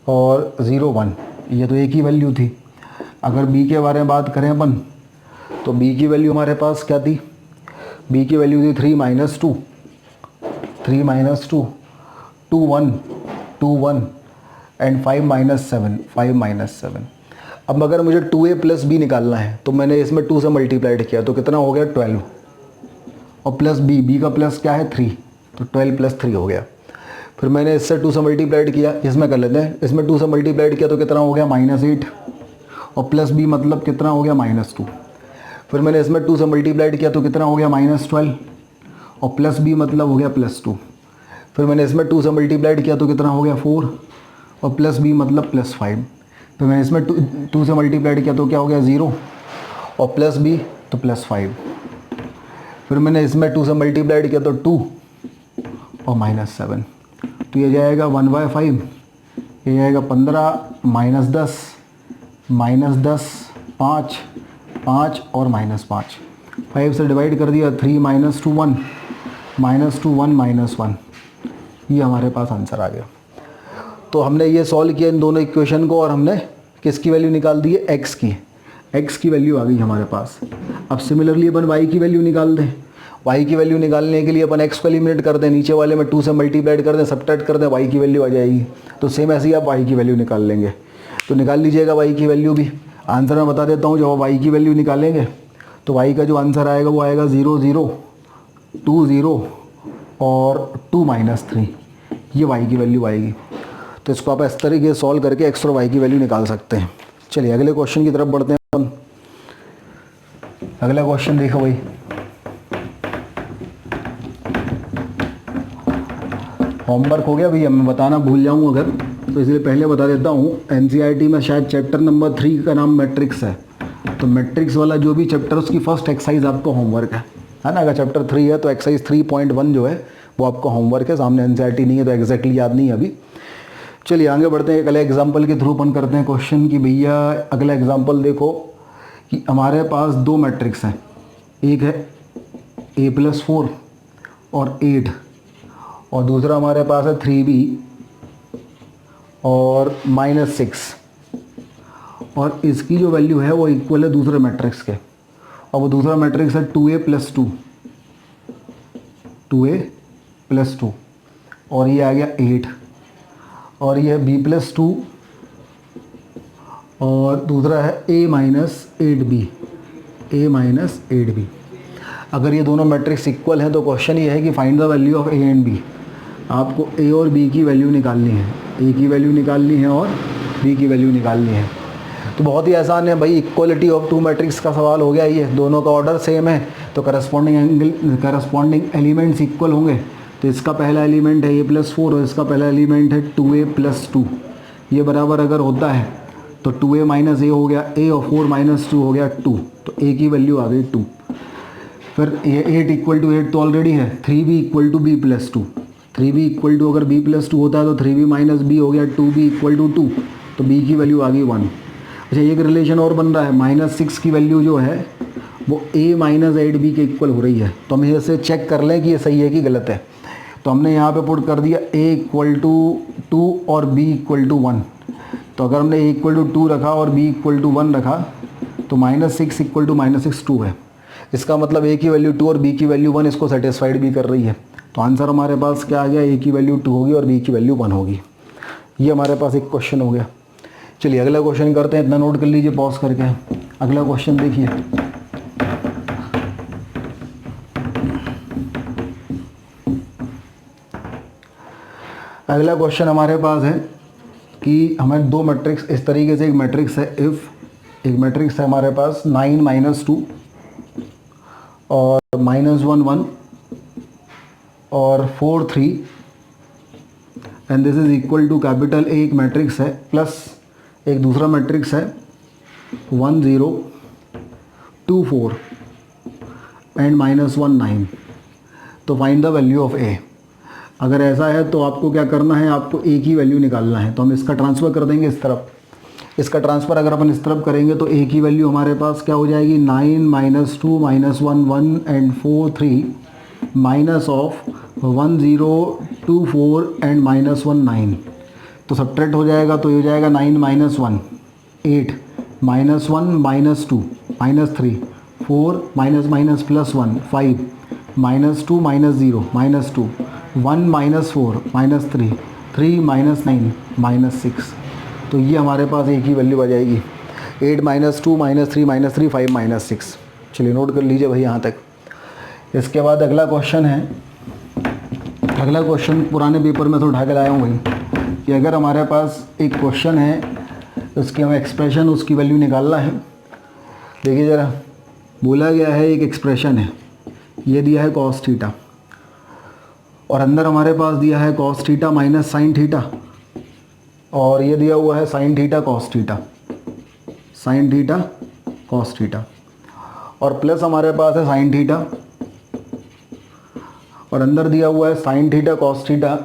और 0 1, ये तो a की वैल्यू थी। अगर b के बारे में बात करें अपन तो b की वैल्यू हमारे पास क्या थी, b की वैल्यू थी 3 minus 2 3 minus 2 2 1 2 1 and 5 minus 7 5 minus 7। अब अगर मुझे 2a प्लस b निकालना है तो मैंने इसमें 2 से मल्टीप्लाइड किया तो कितना हो गया 12, और प्लस b का प्लस क्या है 3, तो 12 प्लस 3 हो गया। फिर मैंने इससे 2 से मल्टीप्लाइड किया, इसमें कर लेते हैं, इसमें 2 से मल्टीप्लाइड किया तो कितना हो गया -8, और प्लस b मतलब कितना हो गया -2। फिर मैंने इसमें 2 से मल्टीप्लाइड किया तो कितना हो गया -12, और प्लस b मतलब हो गया +2। फिर मैंने इसमें 2 से मल्टीप्लाइड किया तो कितना हो गया 4, और प्लस b मतलब +5। फिर मैंने इसमें 2 से मल्टीप्लाइड किया तो क्या हो गया 0, और प्लस b तो +5। फिर मैंने इसमें 2 से मल्टीप्लाइड किया तो 2 और -7, तो ये जाएगा 1/5, ये जाएगा 15 -10 5 5 और -5। 5 से डिवाइड कर दिया, 3 - 2 1 -2 1 -1, ये हमारे पास आंसर आ गया। तो हमने ये सॉल्व किया इन दोनों इक्वेशन को, और हमने किसकी वैल्यू निकाल दी है, x की वैल्यू आ गई हमारे पास। अब सिमिलरली अपन y की वैल्यू निकाल दें। y की वैल्यू निकालने के लिए अपन x को एलिमिनेट कर दें, नीचे वाले में 2 से मल्टीप्लाइड कर दें, सब्ट्रैक्ट कर दें, y की वैल्यू आ जाएगी। तो सेम ऐसे ही आप y की वैल्यू निकाल लेंगे। तो निकाल लीजिएगा y की वैल्यू भी। आंसर मैं बता देता हूँ, जब आप y की वैल्यू निकालेंगे तो y का जो आंसर आएगा वो आएगा 0 0 2 0 और 2 -3, ये y की वैल्यू आएगी। तो इसको आप इस तरीके से सॉल्व करके x और y की वैल्यू निकाल सकते हैं। चलिए अगले क्वेश्चन की तरफ बढ़ते हैं अपन। अगला क्वेश्चन देखो भाई, होमवर्क हो गया भैया, मैं बताना भूल जाऊँ अगर, तो इसलिए पहले बता देता हूँ। एनसीईआरटी में शायद चैप्टर नंबर 3 का नाम मैट्रिक्स है, तो मैट्रिक्स वाला जो भी चैप्टर उसकी फर्स्ट एक्सरसाइज आपको होमवर्क है ना। अगर चैप्टर 3 है तो एक्सरसाइज 3.1 जो है वो आपका होमवर्क है। सामने एनसीईआरटी नहीं है तो एग्जैक्टली याद नहीं है अभी। चलिए आगे बढ़ते हैं, एक अगले एग्जाम्पल के थ्रू अपन करते हैं क्वेश्चन की। भैया अगला एग्जाम्पल देखो कि हमारे पास 2 मैट्रिक्स हैं, एक है a+4 और 8, और दूसरा हमारे पास है 3b और -6, और इसकी जो वैल्यू है वो इक्वल है दूसरे मैट्रिक्स के, और वो दूसरा मैट्रिक्स है 2a + 2, और ये आ गया 8, और ये है b+2, और दूसरा है a - 8b। अगर ये दोनों मैट्रिक्स इक्वल हैं तो क्वेश्चन ये है कि find the value of a and b। आपको a और b की वैल्यू निकालनी है, a की वैल्यू निकालनी है और b की वैल्यू निकालनी है। तो बहुत ही आसान है भाई, इक्वलिटी ऑफ 2 मैट्रिक्स का सवाल हो गया। ये दोनों का ऑर्डर सेम है तो करस्पॉन्डिंग एलिमेंट्स इक्वल होंगे। तो इसका पहला एलिमेंट है a+4 और इसका पहला एलिमेंट है 2a + 2। ये बराबर अगर होता है तो 2a - a हो गया a, और 4 - 2 हो गया 2, तो a की वैल्यू आ गई 2। फिर ये 8 = 8 तो ऑलरेडी है, 3b = b + 2, 3b = अगर b + 2 होता है तो 3b - b हो गया 2b = 2, तो b की वैल्यू आ गई 1। अच्छा, एक रिलेशन और बन रहा है, -6 की वैल्यू जो है वो a - 8b के इक्वल हो रही है। तो हम इसे चेक कर लें कि ये सही है कि गलत है। तो हमने यहाँ पे पुट कर दिया a = 2 और b = 1। तो अगर हमने a = 2 रखा और b = 1 रखा तो -6 इक्वल टू -6 2 है। इसका मतलब ए की वैल्यू 2 और बी की वैल्यू 1 इसको सेटिस्फाइड भी कर रही है। तो आंसर हमारे पास क्या आ गया, ए की वैल्यू 2 होगी और बी की वैल्यू 1 होगी। ये हमारे पास एक क्वेश्चन हो गया। चलिए अगला क्वेश्चन करते हैं, इतना नोट कर लीजिए पॉज करके। अगला क्वेश्चन देखिए, अगला क्वेश्चन हमारे पास है कि हमें दो मैट्रिक्स इस तरीके से, एक मैट्रिक्स है एक मैट्रिक्स है हमारे पास 9 -2 और -1 1 और 4 3 and this is equal to capital A एक मैट्रिक्स है, प्लस एक दूसरा मैट्रिक्स है 1 0 2 4 एंड -1 9। तो फाइंड द वैल्यू ऑफ ए। अगर ऐसा है तो आपको क्या करना है, आपको ए की वैल्यू निकालना है। तो हम इसका ट्रांसफ़र कर देंगे इस तरफ। इसका ट्रांसफ़र अगर अपन इस तरफ करेंगे तो ए की वैल्यू हमारे पास क्या हो जाएगी, 9 -2 -1 1 एंड 4 3 माइनस ऑफ 1 0 2 4 एंड -1 9। तो सब्ट्रैक्ट हो जाएगा तो ये हो जाएगा 9 -1 8 -1 -2 -3 4 माइनस प्लस 1 5 -2 -0 -2 1 -4 -3 3 -9 -6। तो ये हमारे पास ए की वैल्यू आ जाएगी 8 -2 -3 -3 5 -6। चलिए नोट कर लीजिए भाई यहाँ तक। इसके बाद अगला क्वेश्चन है, अगला क्वेश्चन पुराने पेपर में तो उठा के लाया हूँ भाई, कि अगर हमारे पास एक क्वेश्चन है उसकी हमें एक्सप्रेशन उसकी वैल्यू निकालना है। देखिए ज़रा, बोला गया है एक एक्सप्रेशन है, ये दिया है कॉस थीटा और अंदर हमारे पास दिया है cos theta minus sine theta और ये दिया हुआ है sine theta cos theta, sine theta cos theta और प्लस हमारे पास है साइन थीटा और अंदर दिया हुआ है sine theta cos theta,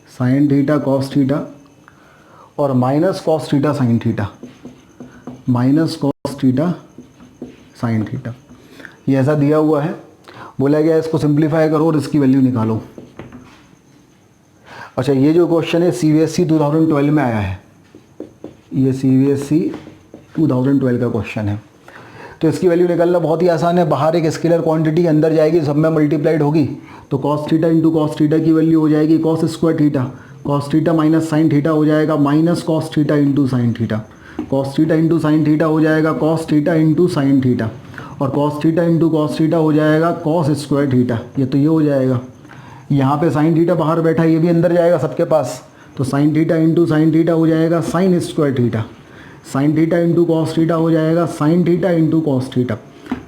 sine theta cos theta और minus cos theta sine theta, minus cos theta sine theta. ये ऐसा दिया हुआ है। बोला गया इसको सिंप्लीफाई करो और इसकी वैल्यू निकालो। अच्छा, ये जो क्वेश्चन है CBSE 2012 में आया है, ये CBSE 2012 का क्वेश्चन है। तो इसकी वैल्यू निकालना बहुत ही आसान है। बाहर एक स्केलर क्वांटिटी अंदर जाएगी, सब में मल्टीप्लाइड होगी, तो cos theta into cos theta की वैल्यू हो जाएगी cos square theta, cos theta minus sine theta हो जाएगा minus cos theta into sine theta, cos theta into sine theta हो जाएगा cos theta into sine theta और cos theta into cos theta हो जाएगा कॉस स्क्वायर थीटा। ये हो जाएगा, यहाँ पे साइन थीटा बाहर बैठा है, ये भी अंदर जाएगा सबके पास, तो sine theta into sine theta हो जाएगा sine square theta, sine theta into cos theta हो जाएगा sine theta into cos theta,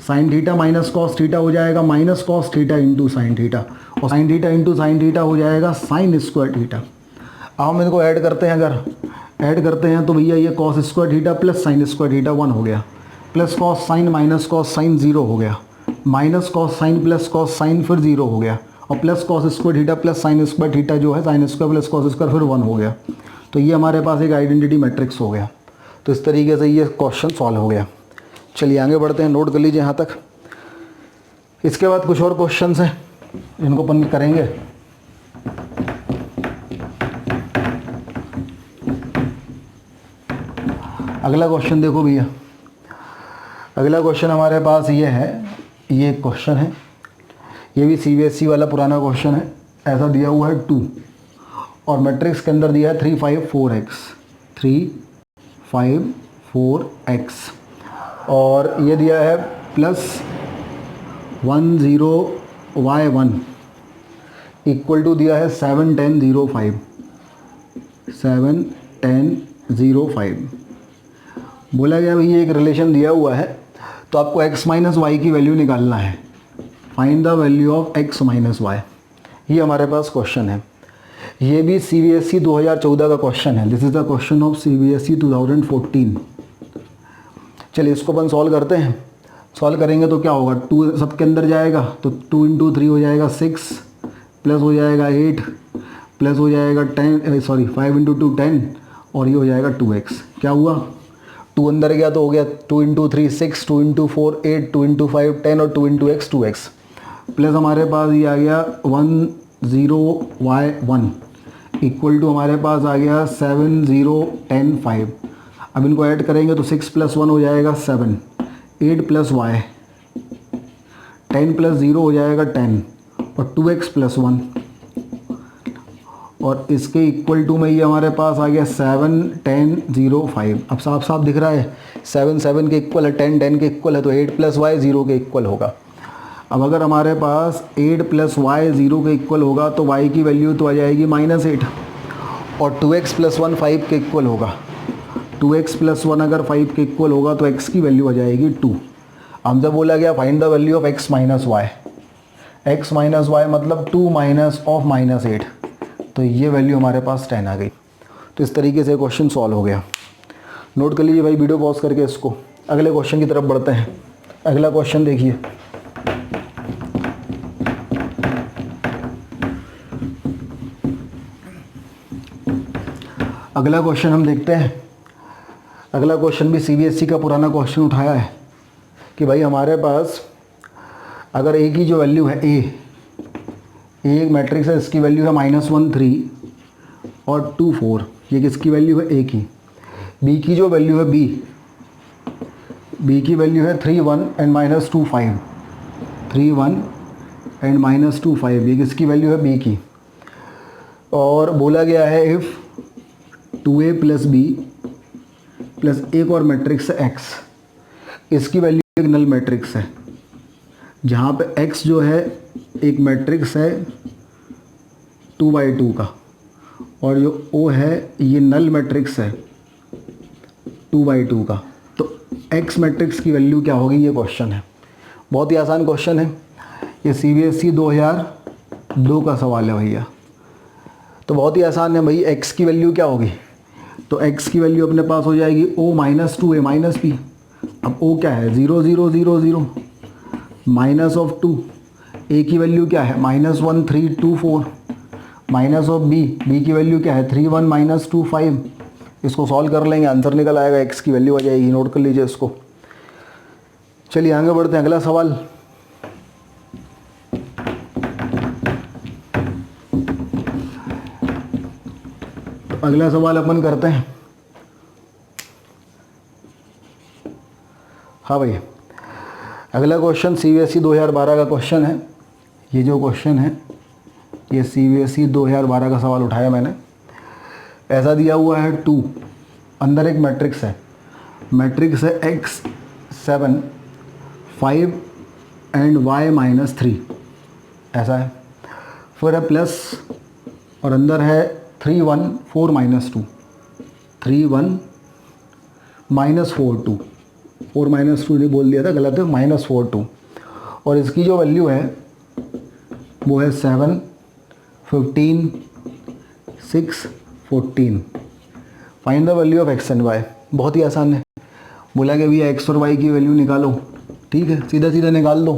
sine theta minus cos theta हो जाएगा minus cos theta into sine theta और sine theta into sine theta हो जाएगा sine square theta. अब हम इनको ऐड करते हैं, अगर ऐड करते हैं तो भैया ये cos square theta plus sign square theta 1 हो गया, plus cos sine minus cos sine 0 हो गया, minus cos sine plus cos sine फिर 0 हो गया और plus cos square theta plus sign square theta जो है sine square plus cos square फिर 1 हो गया। तो ये हमारे पास एक आइडेंटिटी मैट्रिक्स हो गया। तो इस तरीके से ये क्वेश्चन सॉल्व हो गया। चलिए आगे बढ़ते हैं, नोट कर लीजिए यहाँ तक। इसके बाद कुछ और क्वेश्चंस हैं, इनको अपन करेंगे। अगला क्वेश्चन देखो भैया, अगला क्वेश्चन हमारे पास ये है, ये एक क्वेश्चन है, ये भी CBSE वाला पुराना क्वेश्चन है। ऐसा दिया हुआ है 2 और मैट्रिक्स के अंदर दिया है 3 5 4x 3 5 4x और ये दिया है प्लस 1 0 y 1 इक्वल टू दिया है 7 10 0 5 7 10 0 5। बोला गया भैया एक रिलेशन दिया हुआ है, तो आपको x माइनस वाई की वैल्यू निकालना है। Find the value of x minus Y, ये हमारे पास क्वेश्चन है। ये भी CBSE 2014 का क्वेश्चन है। This is the question of CBSE 2014। चलिए इसको अपन सॉल्व करते हैं। सॉल्व करेंगे तो क्या होगा, 2 सबके अंदर जाएगा तो 2 इंटू 3 हो जाएगा 6 प्लस हो जाएगा 8 प्लस हो जाएगा 5 इंटू 2 10 और ये हो जाएगा 2x। क्या हुआ, 2 अंदर गया तो हो गया 2 इंटू 3 6 2 इंटू 4 8 2 इंटू 5 10 और 2 इंटू x 2x प्लस हमारे पास ये आ गया 1 0 y 1 इक्वल टू हमारे पास आ गया 7 0 10 5। अब इनको ऐड करेंगे तो 6 + 1 हो जाएगा 7, 8 + y, 10 + 0 हो जाएगा 10 और 2x + 1 और इसके इक्वल टू में ये हमारे पास आ गया 7, 10, 0, 5। अब साफ साफ दिख रहा है 7 7 के इक्वल है, 10 10 के इक्वल है, तो 8 + y 0 के इक्वल होगा। अब अगर हमारे पास 8 + y 0 के इक्वल होगा तो y की वैल्यू तो आ जाएगी -8 और 2x + 1 5 के इक्वल होगा। 2x + 1 अगर 5 के इक्वल होगा तो x की वैल्यू आ जाएगी 2। हमसे बोला गया find the value of x - y, x - y मतलब 2 - -8, तो ये वैल्यू हमारे पास 10 आ गई। तो इस तरीके से क्वेश्चन सॉल्व हो गया। नोट कर लीजिए भाई, वीडियो पॉज करके इसको। अगले क्वेश्चन की तरफ बढ़ते हैं। अगला क्वेश्चन देखिए, अगला क्वेश्चन हम देखते हैं। अगला क्वेश्चन भी CBSE का पुराना क्वेश्चन उठाया है कि भाई हमारे पास अगर a की जो वैल्यू है a एक मैट्रिक्स है, इसकी वैल्यू है -1 3 और 2 4, ये किसकी वैल्यू है a की। b की जो वैल्यू है b की वैल्यू है 3 1 एंड -2 5, 3 1 एंड -2 5, ये किसकी वैल्यू है b की। और बोला गया है इफ़ 2a + b प्लस एक और मैट्रिक्स है x, इसकी वैल्यू एक नल मैट्रिक्स है, जहाँ पे x जो है एक मैट्रिक्स है 2/2 का और जो O है ये नल मैट्रिक्स है 2/2 का। तो x मैट्रिक्स की वैल्यू क्या होगी, ये क्वेश्चन है। बहुत ही आसान क्वेश्चन है, ये CBSE 2002 का सवाल है भैया। तो बहुत ही आसान है भाई, x की वैल्यू क्या होगी, तो x की वैल्यू अपने पास हो जाएगी O - 2a - b। अब O क्या है 0 0 0 0 माइनस ऑफ 2, a की वैल्यू क्या है -1 3 2 4 माइनस ऑफ b की वैल्यू क्या है 3 1 -2 5। इसको सॉल्व कर लेंगे, आंसर निकल आएगा, x की वैल्यू आ जाएगी। नोट कर लीजिए इसको। चलिए आगे बढ़ते हैं। अगला सवाल, अगला सवाल अपन करते हैं। हाँ भाई, अगला क्वेश्चन CBSE 2012 का क्वेश्चन है। ये जो क्वेश्चन है ये CBSE 2012 का सवाल उठाया मैंने। ऐसा दिया हुआ है 2, अंदर एक मैट्रिक्स है, मैट्रिक्स है x 7 5 एंड y -3, ऐसा है। फिर है प्लस और अंदर है 3 1 4 -2, 3 1 -4 2, 4 -2 नहीं बोल दिया था, गलत है, -4 2। और इसकी जो वैल्यू है वो है 7 15 6 14। Find the value of x and y। बहुत ही आसान है, बोला कि भैया x और y की वैल्यू निकालो। ठीक है, सीधा सीधा निकाल दो।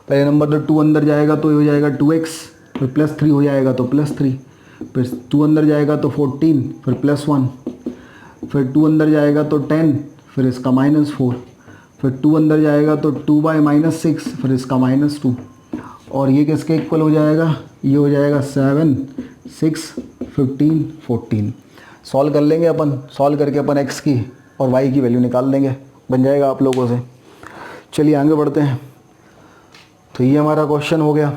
पहले नंबर तो 2 अंदर जाएगा तो ये हो जाएगा 2x, फिर +3 हो जाएगा तो +3, फिर 2 अंदर जाएगा तो 14, फिर +1, फिर 2 अंदर जाएगा तो 10, फिर इसका -4, फिर 2 अंदर जाएगा तो 2/-6, फिर इसका -2। और ये किसके इक्वल हो जाएगा, ये हो जाएगा 7 6 15 14। सॉल्व कर लेंगे अपन, सॉल्व करके अपन x की और y की वैल्यू निकाल देंगे, बन जाएगा आप लोगों से। चलिए आगे बढ़ते हैं। तो ये हमारा क्वेश्चन हो गया।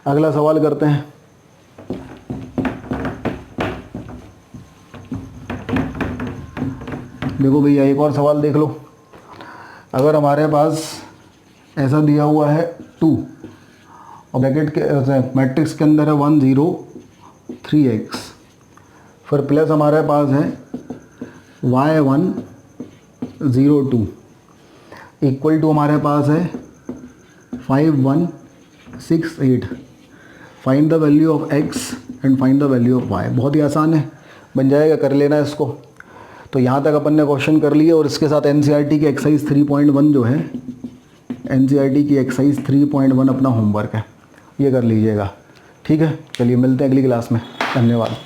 अगला सवाल करते हैं। देखो भैया, एक और सवाल देख लो। अगर हमारे पास ऐसा दिया हुआ है 2 और ब्रैकेट के मैट्रिक्स के अंदर है 1 0 3x, फिर प्लस हमारे पास है y 1 0 2 इक्वल टू हमारे पास है 5 1 6 8। Find the value of x and find the value of y। बहुत ही आसान है, बन जाएगा, कर लेना है इसको। तो यहाँ तक अपन ने क्वेश्चन कर लिए और इसके साथ NCERT की एक्सरसाइज 3.1 जो है, NCERT की एक्सरसाइज 3.1 अपना होमवर्क है, ये कर लीजिएगा। ठीक है, चलिए मिलते हैं अगली क्लास में। धन्यवाद।